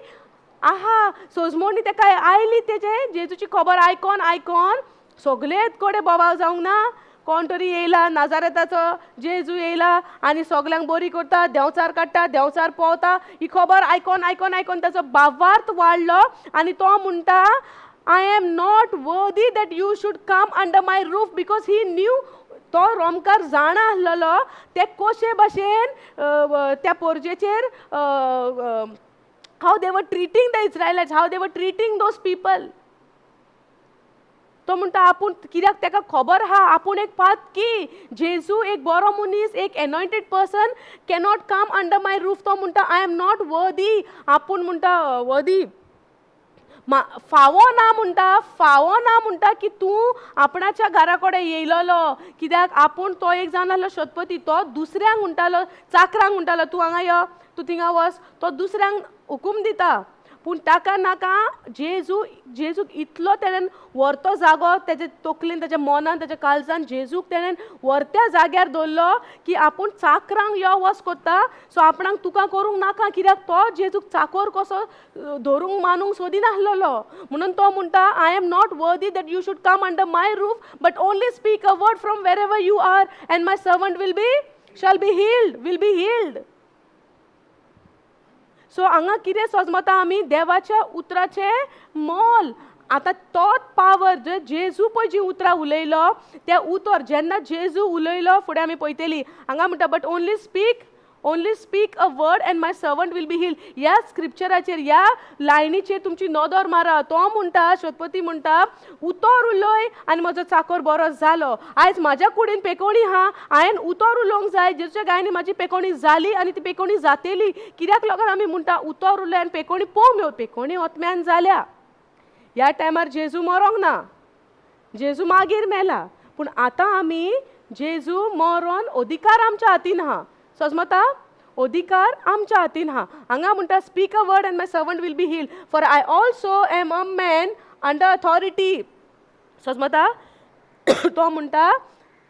[SPEAKER 1] आहा. सोजमोणी तेका आयली तेजे जेजूची खबर आयकोन आयकोन सगळेच कडेन बोवाळ जावंक ना. कोण तरी येयला, नाजारेताचो जेजू येयला आनी सगल्यांक बरी करता, देंवचार काडटा, देंवचार पावता. ही खबर आयकोन आयकोन आयकोन ताचो भावार्थ वाडलो आनी तो म्हणटा I am not worthy that you should come under my roof, because he knew तो रोमकार जाणा आसलेलो ते कशे भाशेन त्या पोरजेचेर हाव दे वर ट्रिटींग द इस्रायलाइट्स, हाव दे वर ट्रिटींग दोज पीपल. तो म्हणटा आपूण कित्याक ताका खबर आहा आपूण एक पात की जेजू एक बरो मनीस, एक एनॉयंटेड person cannot come under my roof. तो म्हणटा आय एम नॉट वर्दी. आपूण म्हणटा वर्दी फावो ना म्हणटा की तूं आपणाच्या घरा कडेन येयलोलो. कित्याक आपूण तो एक जावन आसलो शतपती, तो दुसऱ्यांक म्हणटालो, चाकरांक म्हणटालो तूं हांगा यो, तूं थिंगा वच. तो दुसऱ्यांक हुकूम दिता. पूण ताका नाका जेजूक इतलो तेणेन व्हरतो जागो तेजे तकलेन, तेज्या मनान, तेज्या काळजान जेजूक तेणेन व्हरत्या जाग्यार दवरलो की आपूण चाकरांक यो वच कोत्ता. सो आपणाक तुका करूंक नाका, कित्याक तो जेजूक चाकोर कसो धरूंक मानूंक सोदिनासलेलो. म्हणून तो म्हणटा I am not worthy that you should come under my roof, but only speak a word from wherever you are and my servant shall be healed. So हांगा कितें समजता आमी देवाच्या उतराचे मोल. आतां तोच पावर जे जेजू पळय जी उतरां उलयलो ते उतर जेन्ना जेजू उलयलो फुडें आमी पळयतली हांगा म्हणटा but only speak a word and my servant will be healed. ह्या स्क्रिप्चराचेर ह्या लायनीचेर तुमची नदर मारा. तो म्हणटा शतपती म्हणटा उतर उलय आनी म्हजो चाकर बरो जालो. आयज म्हाज्या कुडीन पेकोवणी आहा, हांवें उतर उलोवंक जाय. जेजूच्या गायनी म्हाजी पेकोवणी जाली आनी ती पेकोवणी जातेली. कित्याक लागून आमी म्हणटा उतर उलय आनी पेकोवणी पळोवंक मेळ. पेकोवणी ओतम्यान जाल्या. ह्या टायमार जेजू मरोंक ना, जेजू मागीर मेला. पूण आतां आमी जेजू मरोन अधिकार आमच्या हातीन आहा. समजता अधिकार आमच्या हातीन आहा. हांगा म्हणटा speak a word and my servant will be healed for I also am a man under authority. समजता तो म्हणटा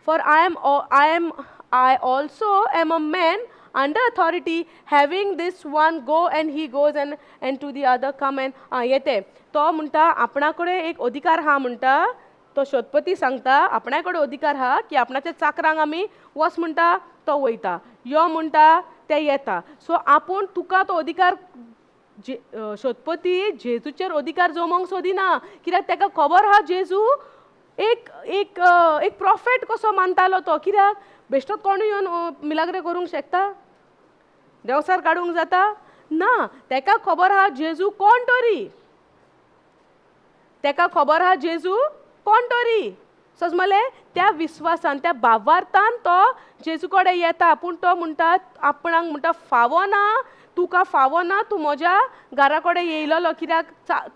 [SPEAKER 1] for I also am a man under authority having this one go and he goes and to the other come and येते. तो म्हणटा आपणाकडे एक अधिकार हा म्हणटा. तो शतपती सांगता आपणाकडे अधिकार हा की आपणाच्या चाकरांक आमी वस म्हणटा तो वयता, यो म्हणटा ते येता. सो आपूण तुका तो अधिकार शतपती जेजूचेर अधिकार जमोवंक सोदिना. कित्याक ताका खबर आहा जेजू एक एक एक प्रॉफेट कसो मानतालो तो. कित्याक बेश्टोच कोणूय येवन मिलाग्रे करूंक शकता, देवसार काडूंक जाता ना. ताका खबर आहा जेजू कोण तरी, ताका खबर आहा जेजू कोण तरी. समजले त्या विश्वासान त्या भावार्थान तो जेजू कडेन येता. पूण तो म्हणटा आपणाक म्हणटा फावो ना, तुका फावो ना तूं म्हज्या घरा कडेन येयलोलो. कित्याक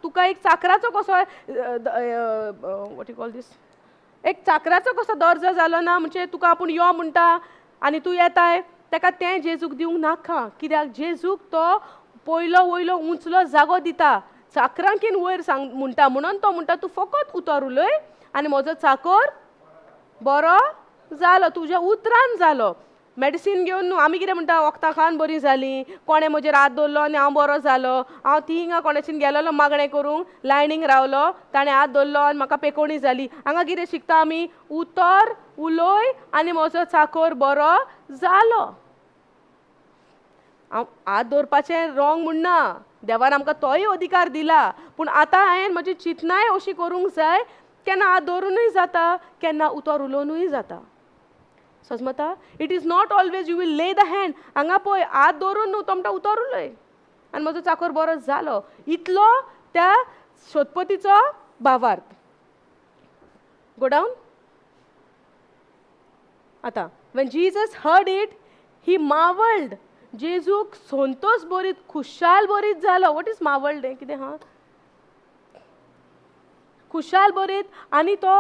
[SPEAKER 1] तुका एक चाकराचो कसो वॉट यू कॉल दीस एक चाकराचो कसो दर्जो जालो ना. म्हणजे तुका आपूण यो म्हणटा आनी तूं येताय. ताका तें जेजूक दिवंक नाका. कित्याक जेजूक तो पयलो वयलो उंचलो जागो दिता. चाकरांकीन वयर सांग म्हणटा म्हणून तो म्हणटा तूं फकत उतर उलय आनी म्हजो चाकर बरो जालो, तुज्या उतरान जालो. मेडिसीन घेवन न्हू आमी कितें म्हणटा वखदां खावन बरी जाली, कोणें म्हजेर हात दवरलो आनी हांव बरो जालो. हांव थिंगा कोणाच्यान गेलोलो मागणें करूंक, लायनीक रावलो, ताणें हात दवरलो आनी म्हाका पेकोवणी जाली. हांगा कितें शिकता आमी उतर उलय आनी म्हजो चाकर बरो जालो. हांव हात दवरपाचें रोंग म्हणना, देवान आमकां तोय अधिकार दिला. पूण आतां हांवें म्हजी चिंतनाय अशी करूंक जाय केन्ना हात दवरूनय जाता, केन्ना उतर उलोवनूय जाता. समजता it is not always you will lay the hand. हांगा पळय हात दवरून न्हू तो म्हणटा उतर उलय आनी म्हजो चाकर बरो जालो. इतलो त्या शतपतीचो भावार्थ. Go down. आतां when Jesus heard it he marveled. जेजूक संतोष बरीत खुशाल बरीत जालो. वॉट इज मावल्ड कितें हा खुशाल बरीत आनी तो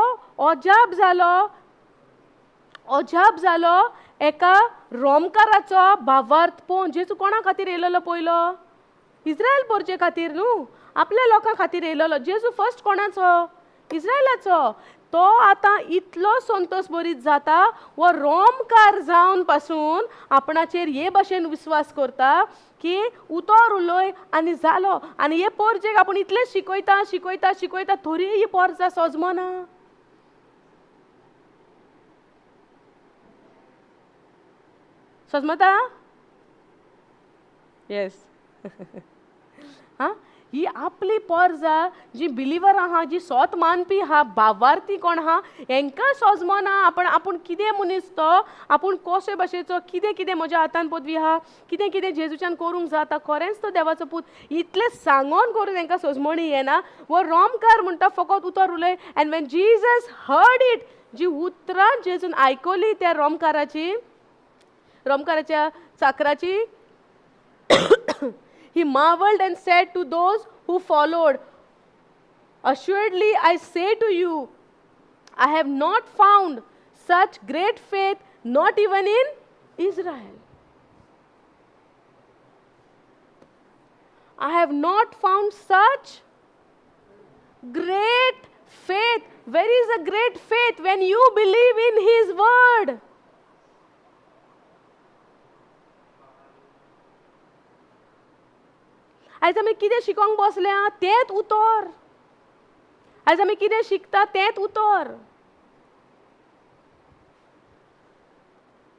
[SPEAKER 1] अजाप जालो एका रोमकाराचो भावार्थ पळोवन. जेजू कोणा खातीर येयलोलो पयलो? इस्रायल पोरचे खातीर न्हू, आपल्या लोकां खातीर येयलोलो. जेजू फर्स्ट कोणाचो? इस्रायलाचो. तो आतां इतलो संतोष बरीत जाता वो रोमकार जावन पासून आपणाचेर हे भाशेन विश्वास करता की उतर उलय आनी जालो. आनी हे पोरजेक आपूण इतलें शिकयता तरी ही पोरजा सजमना. सजमता? येस. हां ही आपली पर्जा जी बिलिवर आहा, जी सोत मानपी हा, भावार्थी कोण हा, हेंकां सोजमोना आपूण कितें मनीस तो, आपूण कशे भाशेचो, कितें कितें म्हज्या हातान पदवी हा, कितें कितें जेजूच्यान करूंक जाता, खरेंच तो देवाचो पूत, इतलें सांगोन करून तांकां सोजमणी येना. वो रोमकार म्हणटा फकत उतर उलय. And when Jesus heard it, जी उतरां जेजून आयकली त्या रोमकाराच्या चाकराची, he marveled and said to those who followed, assuredly I say to you, I have not found such great faith, not even in Israel. I have not found such great faith. Where is a great faith? When you believe in his word. आयज आमी कितें शिकोंक बसल्या तेंच उतर. आयज आमी कितें शिकता तेंच उतर.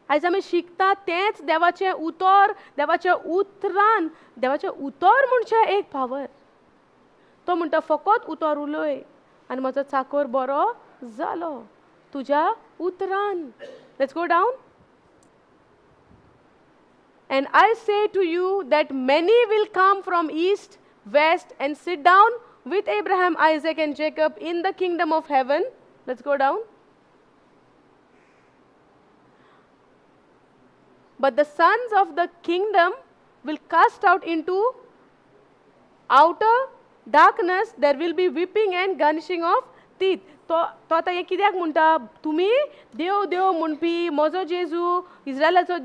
[SPEAKER 1] आयज आमी शिकता तेंच देवाचें उतर. देवाच्या उतरान, देवाचें उतर म्हणजे एक पावर. तो म्हणटा फकत उतर उलय आनी म्हजो चाकर बरो जालो तुज्या उतरान. Let's go down. And I say to you that many will come from east, west, and sit down with Abraham, Isaac, and Jacob in the kingdom of heaven. Let's go down. But the sons of the kingdom will cast out into outer darkness. There will be weeping and gnashing of teeth. तो आतां हें कित्याक म्हणटा, तुमी देव देव म्हणपी, म्हजो जेजू, इस्रायलाचो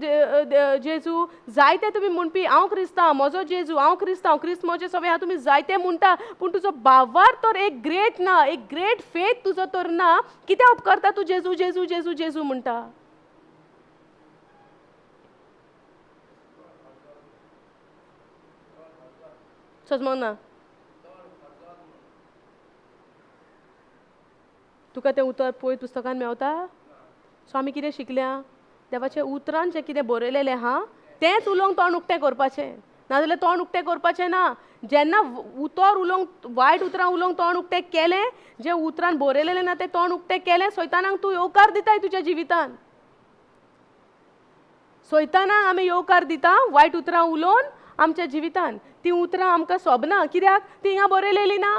[SPEAKER 1] जेजू, जायते तुमी म्हणपी, हांव क्रिस्तांव, म्हजो जेजू, हांव क्रिस्तांव, क्रिस्त म्हजें सगळें हांव, तुमी जायते म्हणटा, पूण तुजो भावार तर एक ग्रेट ना, एक ग्रेट फेथ तुजो तर ना. कित्याक उपकारता तूं जेजू जेजू जेजू जेजू म्हणटा? समजूंक ना तुका तें उतर पळय पुस्तकान मेवता. सो आमी कितें शिकल्या? देवाच्या उतरान जें कितें बरयलेलें आहा तेंच उलोवंक तोंड उक्तें करपाचें, नाजाल्यार तोंड उक्तें करपाचें ना. जेन्ना उतर उलोवंक, वायट उतरां उलोवंक तोंड उक्तें केलें, जें उतरान बरयलेलें ना तें तोंड उक्तें केलें, सैतानाक तूं येवकार दिताय तुज्या जिवितान. सैतानाक आमी येवकार दिता वायट उतरां उलोवन आमच्या जिवितान. तीं उतरां आमकां सोबना. कित्याक? तीं हिंगा बरयलेलीं ना.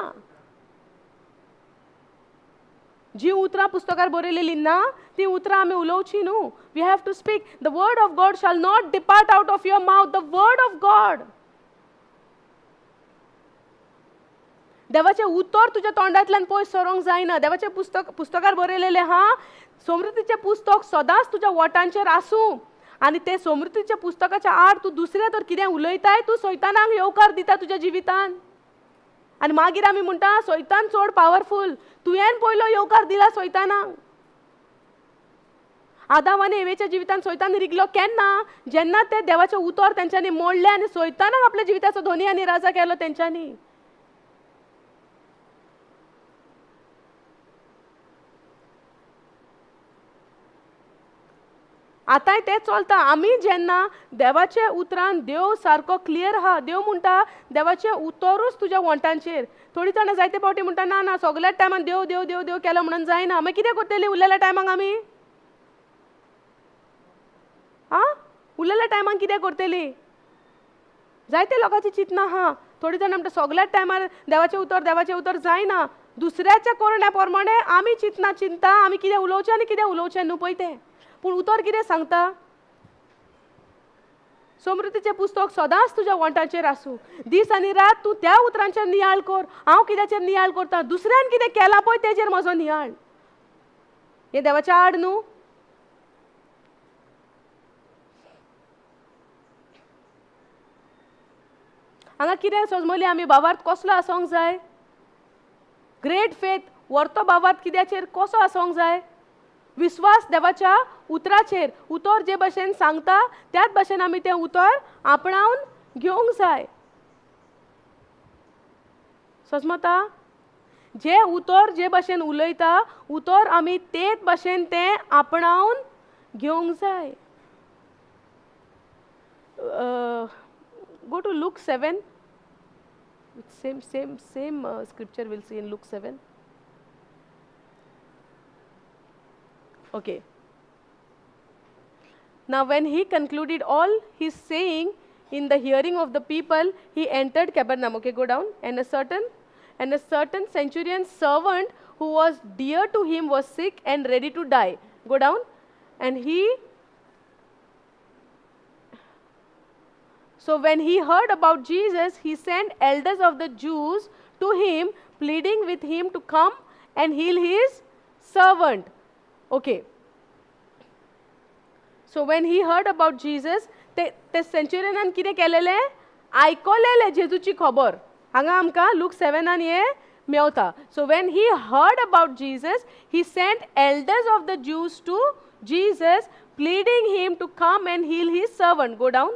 [SPEAKER 1] जी उतरां पुस्तकार बरयलेलीं ना ती उतरां आमी उलोवची न्हू. We have to speak. The word of God shall not depart out of your mouth. The word of God. देवाचें उतर तुज्या तोंडांतल्यान पयस सरोंक जायना. देवाचें पुस्तकार बरयलेलें आहा, समृद्धीचें पुस्तक सदांच तुज्या ओठांचेर आसूं. आनी तें समृद्धीच्या पुस्तकाच्या आड तूं दुसरें तर कितें उलयताय, तूं सैतानाक येवकार दिता तुज्या जिवितान. आनी मागीर आमी म्हणटा सैतान चड पावरफूल. तुवें पयलो येवकार दिला सैतानाक. आदाम आनी एवेच्या जिवितान सैतान रिगलो केन्ना? जेन्ना ते देवाचें उतर तेंच्यांनी मोडलें आनी सैतानाक आपल्या जिविताचो धनी आनी राजा केलो तेंच्यांनी. आतांय तें चलता. आमी जेन्ना देवाच्या उतरान देव सारको क्लियर आहा, देव म्हणटा देवाचें उतरूच तुज्या वंटांचेर. थोडीं जाणां जायते फावटी म्हणटा ना ना सगळ्याच टायमान देव देव देव देव केलो म्हणून जायना. मागीर कितें करतलीं उरलेल्या टायमाक आमी? उरलेल्या टायमाक कितें करतलीं? जायते लोकांची चिंतना आहा. थोडीं जाणां म्हणटा सगळ्याच टायमार देवाचें उतर जायना. दुसऱ्याच्या करण्या प्रमाणे आमी चिंता आमी कितें उलोवचें आनी कितें उलोवचें न्हू पळय तें. पूण उतर कितें सांगता? समृद्धीचें पुस्तक सदांच तुज्या वंटांचेर आसूं. दीस आनी रात तूं त्या उतरांचेर नियाळ कर. हांव कित्याचेर नियाळ करता? दुसऱ्यान कितें केलां पळय तेजेर म्हजो नियाळ. हें देवाच्या आड न्हू. हांगा कितें सजमली आमी भावार्थ कसलो आसोंक जाय? Great faith. व्हरतो भावार्थ कित्याचेर कसो आसोंक जाय? विश्वास देवाच्या उतराचेर. उतर जे भाशेन सांगता त्याच भाशेन आमी तें उतर आपणावन घेवंक जाय. समजता? जे उतर जे भाशेन उलयता उतर आमी तेच भाशेन तें आपणावन घेवंक जाय. Go to Luke 7. Same scripture we'll see in Luke 7. Okay. Now when he concluded all his saying in the hearing of the people, he entered Capernaum. Okay, go down. And a certain centurion's servant who was dear to him was sick and ready to die. Go down. And so when he heard about Jesus, he sent elders of the Jews to him, pleading with him to come and heal his servant. Okay. So when he heard about Jesus, ते सेंच्युरियनान कितें केलेलें? आयकलेलें जेजूची खबर. हांगा आमकां Luke 7 हे Mewat. So when he heard about Jesus, he sent elders of the Jews to Jesus, pleading him to come and heal his servant. Go down.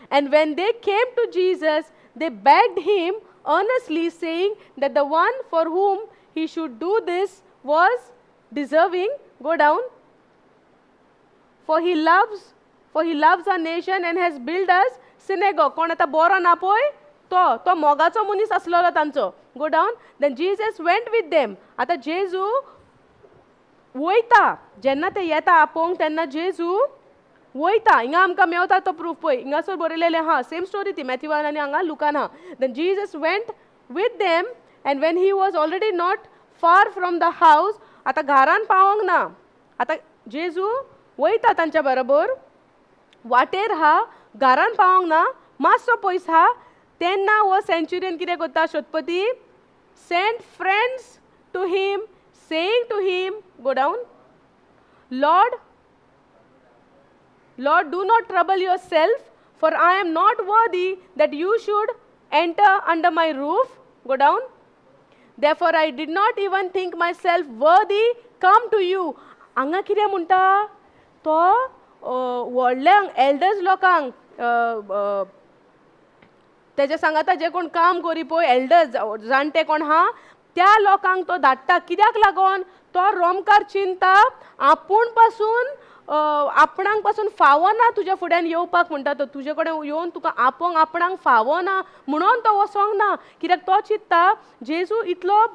[SPEAKER 1] And when they came to Jesus, they begged him earnestly, saying that the one for whom he should do this was deserving. Go down. For he loves our nation and has built us synagogue. कोण आता बरो ना पळय तो मोगाचो मनीस आसलोलो तांचो. Go down. Then Jesus went with them. आता जेजू वयता जेन्ना ते येता आपोंक तेन्ना जेजू वयता. हिंगा आमकां मेवता तो प्रूफ पळय. हिंगासर बरयलेलें हा सेम स्टोरी ती मॅथ्यूवान आनी हांगा लुकान हा. Then Jesus went with them, and when he was already not far from the house, आता घरान पावंक ना. आता जेजू वयता तांच्या बरोबर वाटेर हा घरान पावंक ना मातसो पयस हा. तेन्ना हो सेंच्युरियन कितें करता? शतपती sent friends to him, saying to him, go down, Lord, do not trouble yourself, for I am not worthy that you should enter under my roof. Go down. Therefore I did not even think myself worthy come to you. हांगा कितें म्हणटा? तो व्हडल्यांक एल्डर्स लोकांक तेजे सांगाता जे कोण काम करी पळय एल्डर्स जाणटे कोण हा त्या लोकांक तो धाडटा. कित्याक लागोन? तो रोमकार चिंता आपूण पासून आपणांक पासून फावो ना तुज्या फुड्यान येवपाक म्हणटा तो. तुजे कडेन येवन तुका आपोंक आपणांक फावो ना म्हणून तो वसोंक ना. कित्याक तो चिंत्ता जेजू इतलो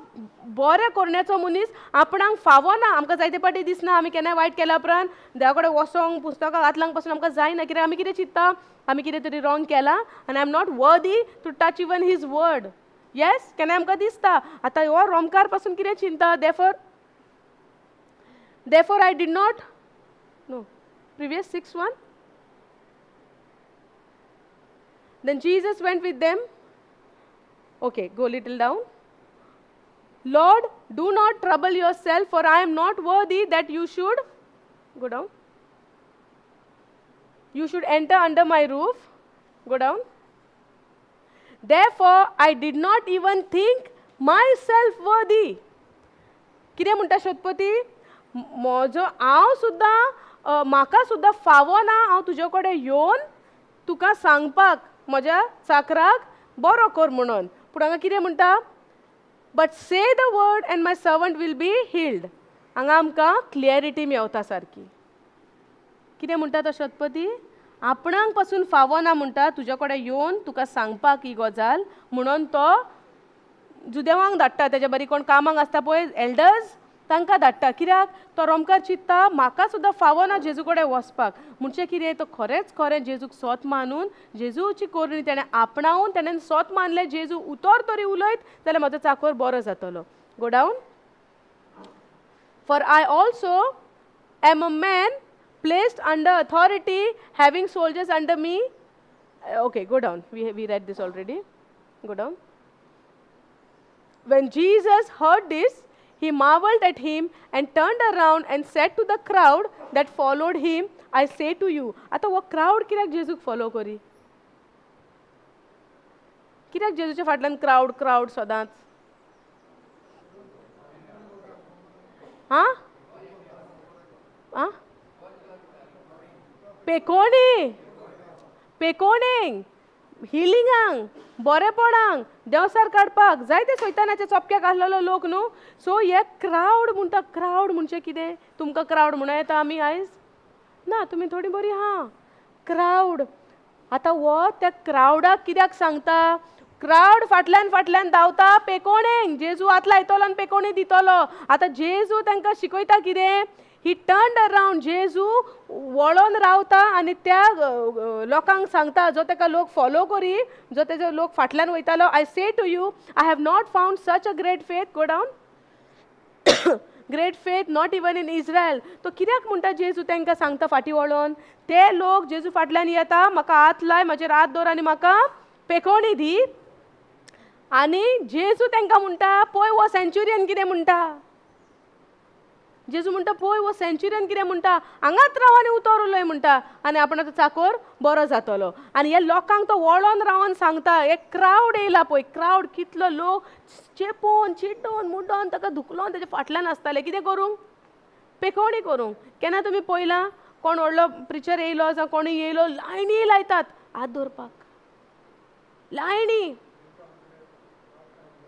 [SPEAKER 1] बरें करण्याचो मनीस आपणांक फावो ना. आमकां जायते पाटी दिसना आमी केन्नाय वायट केल्या उपरांत देवा कडेन वसोंक पुस्तकां हातलांक पासून आमकां जायना. कित्याक आमी कितें चिंत्ता? आमी कितें तरी रॉंग केलां आनी I am not worthy to touch even his word. Yes, केन्नाय आमकां दिसता. आतां हो रोमकार पासून कितें चिंता? therefore I did not. No, previous 6:1. Then Jesus went with them. Okay, go little down. Lord, do not trouble yourself, for I am not worthy that you should, go down, you should enter under my roof. Go down. Therefore I did not even think myself worthy. कितें म्हणटा शतपती? म्हजो हांव सुद्दां म्हाका सुद्दां फावो ना हांव तुजे कडेन येवन तुका सांगपाक म्हज्या चाकराक बरो कर म्हणून. पूण हांगा कितें म्हणटा? But say the word and my servant will be healed. हांगा आमकां क्लियरिटी मेवता सारकी. कितें म्हणटा तो शतपती? आपणांक पासून फावो ना म्हणटा तुजे कडेन येवन तुका सांगपाक ही गजाल म्हणून तो जुदेवांक धाडटा. तेज्या बरी कोण कामाक आसता पळय एल्डर्स तांकां धाडटा. कित्याक? तो रोमकार चिंत्ता म्हाका सुद्दां फावो ना जेजू कडेन वचपाक. म्हणचे कितें? तो खरेंच खरें जेजूक सोत मानून जेजूची कोरणी तेणें आपणावून तेणें सोत मानलें. जेजू उतर तरी उलयत जाल्यार म्हजो चाकर बरो जातलो. Go down. For I also am a man placed under authority, having soldiers under me. Okay, go down. We read this already. Go down. When Jesus heard this, he marveled at him and turned around and said to the crowd that followed him, I say to you. आता वो crowd कित्याक जेजूक फॉलो करी? कित्याक जेजूच्या फाटल्यान crowd सदांच? हाँ? पेकोणेंक हिलिंगांक बरेपणांक देवसार काडपाक जायते सैतानाचे चोपक्याक आसलेलो लोक न्हू. सो हे क्रावड म्हणटा. क्रावड म्हणजे कितें? तुमकां क्रावड म्हणून येता आमी आयज? ना, तुमी थोडी बरी हा. क्रावड आतां वो त्या क्रावडाक कित्याक सांगता? क्रावड फाटल्यान फाटल्यान धांवता पेकोणेंक, जेजू हात लायतलो आनी पेकोणी दितलो. आतां जेजू तांकां शिकयता कितें? ही टर्न्ड अरावंड. जेजू वळोन रावता आनी त्या लोकांक सांगता, जो ताका लोक फॉलो करी, जो तेजो लोक फाटल्यान वयतालो, I say to you, I have not found such a great faith, go down, great faith not even in Israel. तो कित्याक म्हणटा जेजू तांकां सांगता फाटीं वळोन? ते लोक जेजू फाटल्यान येता, म्हाका हात लाय, म्हाजेर हात दवर आनी म्हाका पेकोणी दी. आनी जेजू तांकां म्हणटा, पळय वो सेंच्युरियन कितें म्हणटा. जेजू म्हणटा, पळय वो सेंच्युरियन कितें म्हणटा, हांगाच राव आनी उतर उलय म्हणटा, आनी आपणाचो चाकर बरो जातलो. आनी ह्या लोकांक तो वळोन रावन सांगता. एक क्रावड येयला पळय, क्रावड कितलो लोक चेपोन चिड्डोन मुड्डोन ताका धुकलोन ताच्या फाटल्यान आसताले. कितें करूंक? पेकोवणी करूंक. केन्ना तुमी पळयलां कोण व्हडलो प्रिचर येयलो जावं कोणूय येयलो, लायनी लायतात हात दवरपाक.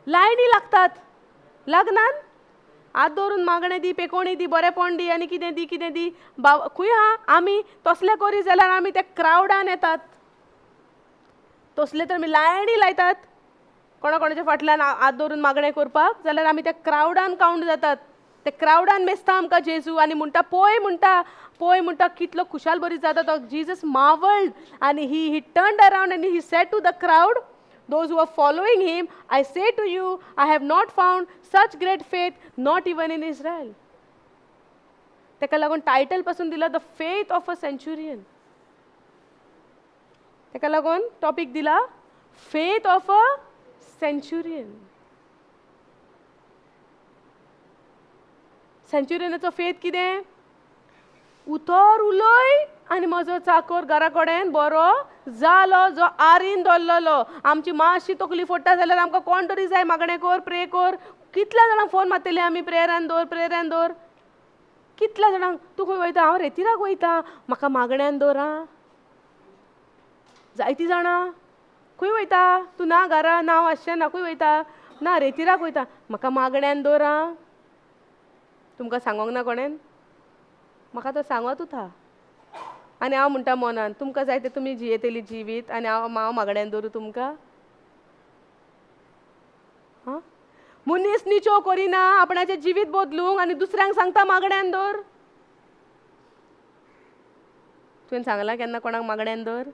[SPEAKER 1] लायनी लागतात लग्नान. हात दवरून मागणें दी, पेकोणी दी, बरेपण दी, आनी कितें दी कितें दी. खंय हा आमी तसलें करी जाल्यार आमी त्या क्रावडान येतात. तसले तर आमी लायनी लायतात कोणा कोणाच्या फाटल्यान हात दवरून मागणें करपाक, जाल्यार आमी त्या क्रावडान कावंट जातात. ते क्रावडान मेजता आमकां जेजू आनी म्हणटा, पळय म्हणटा कितलो खुशाल बरी जाता तो. जीजस मार्वल्ड आनी ही टर्न्ड अरावंड आनी he said to the crowd, those who are following him, I say to you, I have not found such great faith, not even in Israel. तेका लागून टायटल पासून दिला the faith of a Centurion. तेका लागून टॉपिक दिला faith of a Centurion. सेंच्युरियनाचो faith कितें? उतर उलय आनी म्हजो चाकर घरा कडेन बरो जालो, जो आरीन दवरलेलो. आमची मातशी तकली फोडटा जाल्यार आमकां कोण तरी जाय मागणें कर, प्रे कर. कितल्या जाणांक फोन मारतले आमी, प्रेयरान दवर. कितल्या जाणांक? तूं खंय वयता? हांव रेतिराक वयता, म्हाका मागण्यान दवर. आं, जायतीं जाणां. खंय वयता तूं? ना घरा, ना हांव आसचें ना. खंय वयता? ना रेतिराक वयता, म्हाका मागण्यान दवर. आं, तुमकां सांगोंक ना कोणेन? म्हाका तो सांगत उता. आनी हांव म्हणटा मनान, तुमकां जाय तें तुमी जियेतली जिवीत आनी हांव मागण्यान दवरूं तुमकां? हां, मनीस निचो करिना आपणाचें जिवीत बदलूंक आनी दुसऱ्यांक सांगता मागण्यान दवर. तुवें सांगलां केन्ना कोणाक मागण्यान दवर?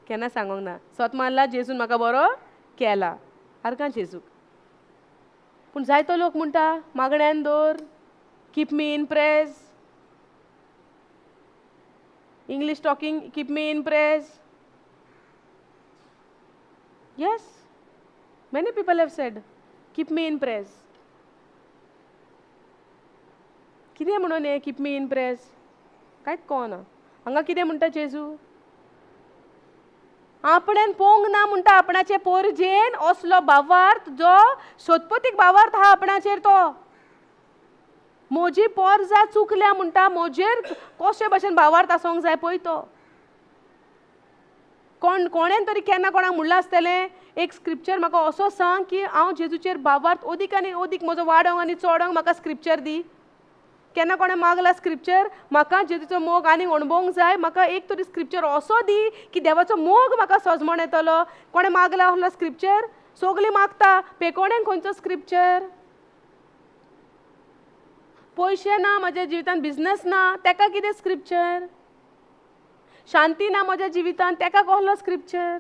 [SPEAKER 1] केन्ना सांगोंक ना. स्वत मानला जेजून म्हाका बरो केला, आरकां जेजूक. पूण जायतो लोक म्हणटा मागण्यान दवर, keep me in praise. English talking, keep me in praise. Yes, many people have said, keep me in praise. कितें म्हणून हे keep me in praise? कांयच कळना. हांगा कितें म्हणटा जेजू? आपणेन पोवंक ना म्हणटा आपणाचे पोरजेन असलो भावार्थ जो सोदपतीक भावार्थ आहा आपणाचेर. तो म्हजी पोरजां चुकल्या म्हणटा, म्हजेर कशे भशेन भावार्थ आसोंक जाय पळय तो. कोणेन तरी केन्ना कोणाक म्हणलां आसतलें, एक स्क्रिप्चर म्हाका असो सांग की हांव जेजूचेर भावार्थ अदीक आनी अदीक म्हजो वाडोवंक आनी चोडोवंक म्हाका स्क्रिप्चर दी. केन्ना कोणें मागला स्क्रिप्चर, म्हाका जेजूचो मोग आनीक अणभवंक जाय, म्हाका एक तरी स्क्रिप्चर असो दी की देवाचो मोग म्हाका सजमोन येतलो. कोणें मागला असलो स्क्रिप्चर? सगलीं मागता. पेकोणेन खंयचो स्क्रिप्चर? पयशे ना म्हज्या जिवितान, बिझनस ना, तेका कितें स्क्रिप्चर? शांती ना म्हज्या जिवितान, तेका कसलो स्क्रिप्चर?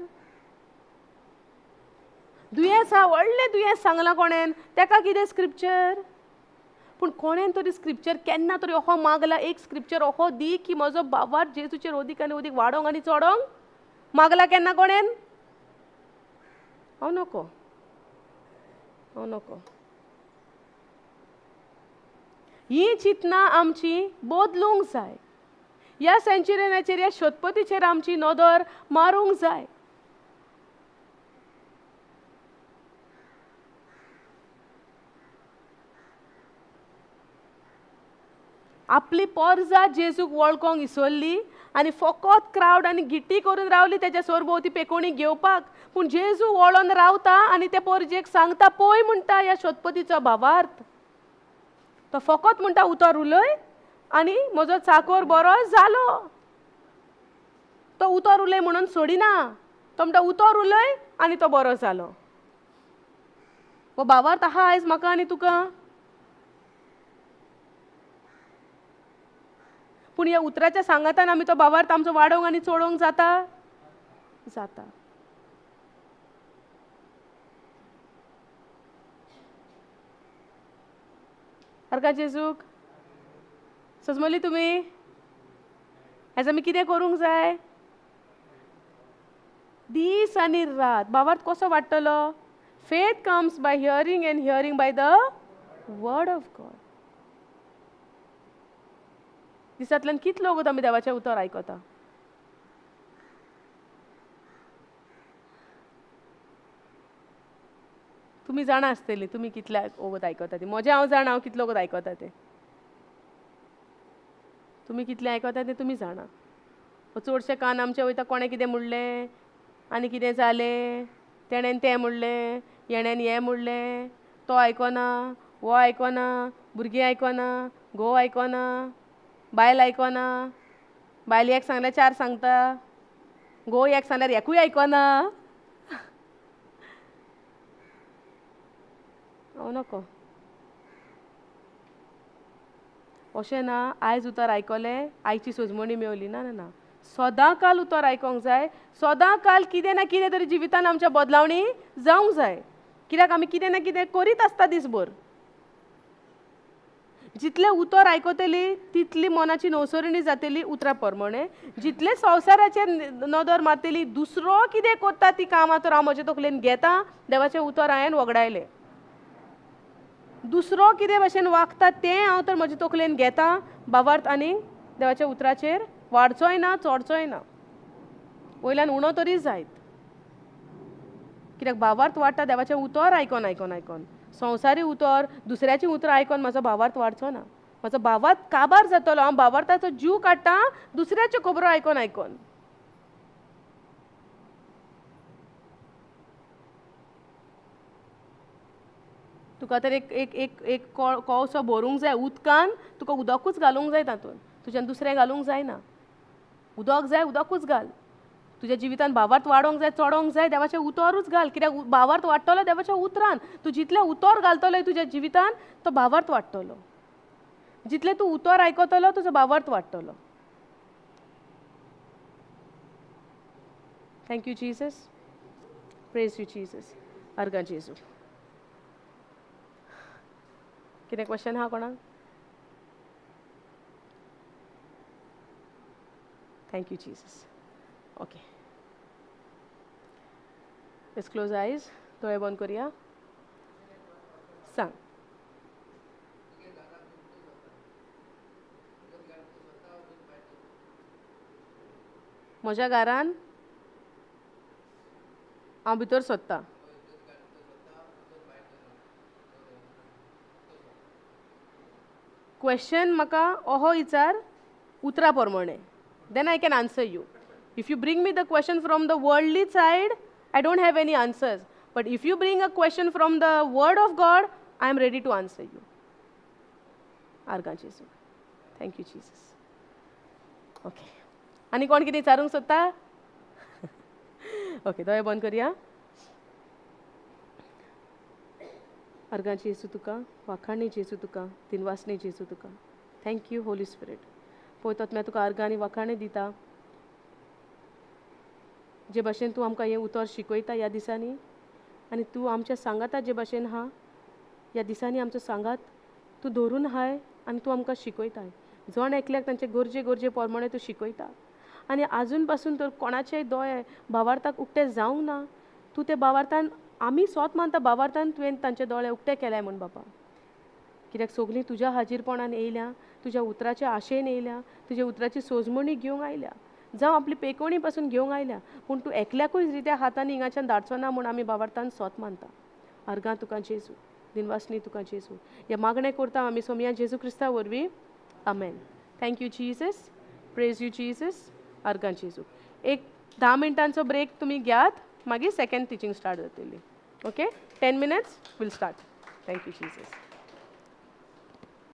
[SPEAKER 1] दुयेंस हा, व्हडलें दुयेंस सांगलां कोणेन, तेका कितें स्क्रिप्चर? पूण कोणेन तरी स्क्रिप्चर केन्ना तरी असो मागला, एक स्क्रिप्चर असो दी की म्हजो भावार्थ जेजूचेर अदीक आनी अदीक वाडोवंक आनी चोडोवंक. मागला केन्ना कोणेन? हांव नोको. ही चिंतना आमची बदलूंक जाय. ह्या सेंच्युरियनाचेर, ह्या शोधपतीचेर आमची नदर मारूंक जाय. आपली पोरजां जेजूक वळखोंक इसरली आनी फकत क्रावड आनी गिट्टी करून रावली तेच्या सरभोवती पेकोणी घेवपाक. पूण जेजू वळोन रावता आनी त्या पोरजेक सांगता, पळय म्हणटा ह्या शोधपतीचो भावार्थ. तो फकत म्हणटा उतर उलय आनी म्हजो चाकर बरो जालो. तो उतर उलय म्हणून सोडिना, तो म्हणटा उतर उलय आनी तो बरो जालो. वो भावार्थ आहा आयज म्हाका आनी तुका. पूण ह्या उतराच्या सांगातान आमी तो भावार्थ आमचो वाडोवंक आनी चोडोवंक जाता. अर्का जेजूक सजमली तुमी आयज आमी कितें करूंक जाय? दीस आनी रात भावार्थ कसो वाडटलो? Faith comes by hearing and hearing by the word of God. दिसांतल्यान कितलो वगत आमी देवाचें उतर आयकता? तुमी जाणा आसतली तुमी कितले वगत आयकता ती. म्हजें हांव जाणा हांव कितलो वगत आयकता तें. तुमी कितले आयकता तें तुमी जाणा. चडशे कान आमचे वयता कोणें कितें म्हणलें आनी कितें जालें, तेणेन तें म्हणलें, हेणेन हें म्हणलें, तो आयकना, वो आयकना, भुरगीं आयकना, घोव आयकना, बायल आयकना, बायल एक सांगल्यार 4 सांगता, घोव एक सांगल्यार एकूय आयकना. हांव नको अशें ना. आयज उतर आयकलें आयची सोजमणी मेवली ना ना. सदां काल उतर आयकोंक जाय. सदां काल कितें ना कितें तरी जिवितान आमच्या बदलावणी जावंक जाय. कित्याक आमी कितें ना कितें करीत आसता दिसभर. जितले उतर आयकतली तितली मनाची नवसरणी जातली उतरा प्रमाणे. जितले संवसाराचेर नदर मारतली, दुसरो कितें करता ती कामां तर हांव म्हजे तकलेन घेता. देवाचें उतर हांवें वगडायलें. दुसरो कितें भाशेन वागता तें हांव तर म्हजे तकलेन घेता. भावार्थ आनी देवाच्या उतराचेर वाडचोय ना चोडचोय ना. वयल्यान उणो तरी जायत. कित्याक भावार्थ वाडटा देवाचें उतर आयकोन आयकोन आयकोन. संवसारी उतर दुसऱ्याची उतरां आयकोन म्हाजो भावार्थ वाडचो ना. म्हाजो भावार्थ काबार जातलो. हांव भावार्थाचो जीव काडटा दुसऱ्याच्यो खबरो आयकोन आयकोन. तुका तर एक एक एक एक कोळसो भरूंक जाय उदकान, तुका उदकूच घालूंक जाय तातूंत. तुज्यान दुसरें घालूंक जायना. उदक जाय उदकूच घाल. तुज्या जिवितान भावार्थ वाडोवंक जाय चोडोवंक जाय देवाचें उतरूच घाल. कित्याक भावार्थ वाडटलो देवाच्या उतरान. तूं जितलें उतर घालतलो तुज्या जिवितान तो भावार्थ वाडटलो. जितलें तूं उतर आयकतलो तुजो भावार्थ वाडटलो. Thank you Jesus. Praise you Jesus. अर्गा जेजू. कितें क्वेश्चन आहा कोणाक? Thank you Jesus. Okay, let's close eyes. दोळे बंद करुया. सांग. म्हज्या घरान हांव भितर सोदतां. क्वेश्चन म्हाका अहो विचार उतरा प्रमाणे. Then I can answer you. If you bring me the question from the worldly side, I don't have any answers. But if you bring a question from the word of God, I am ready to answer you. Arga Jesu. Thank you, Jesus. Okay. Ani कोण कितें विचारूंक सोदता? ओके, दोळे बंद करुया. अर्गा जेजू तुका, वाखाणी जेजू तुका, दिनवासनी जेजू तुका. Thank you holy spirit. पळयतात मैं तुका अर्गा आनी वाखाणी दिता. जे भाशेन तूं आमकां हें उतर शिकयता ह्या दिसांनी आनी तूं आमच्या सांगाता जे भाशेन आहा ह्या दिसांनी आमचो सांगात तूं धरून हाय आनी तूं आमकां शिकयताय. जण एकल्याक तांचे गरजे गरजे प्रमाणे तूं शिकयता. आनी आजून पासून तर कोणाचेय दोळे भावार्थाक उक्ते जावंक ना. तूं ते भावार्थान आमी स्वत मानता भावार्थान तुवें तांचे दोळे उक्ते केल्याय म्हूण बाबा. कित्याक सगलीं तुज्या हाजीरपणान येयल्या, तुज्या उतराच्या आशेन येयल्या, तुज्या उतराची सोजमणी घेवंक आयल्या, जावं आपली पेकोणी पासून घेवंक आयल्या. पूण तूं एकल्याकूय रित्या हातांनी हिंगाच्यान धाडचो ना म्हूण आमी भावार्थान स्वत मानता. अर्गां तुका जेजू, दिनवासनी तुका जेजू. हे मागणें करता आमी सोमया जेजू क्रिस्ता वरवीं. आमेन. Thank you Jesus. Praise you Jesus. अर्गां जेजू. एक 10 मिनटांचो ब्रेक तुमी घेयात, मागीर सेकंड टिचींग स्टार्ट जातली. Okay, 10 minutes will start. Thank you Jesus.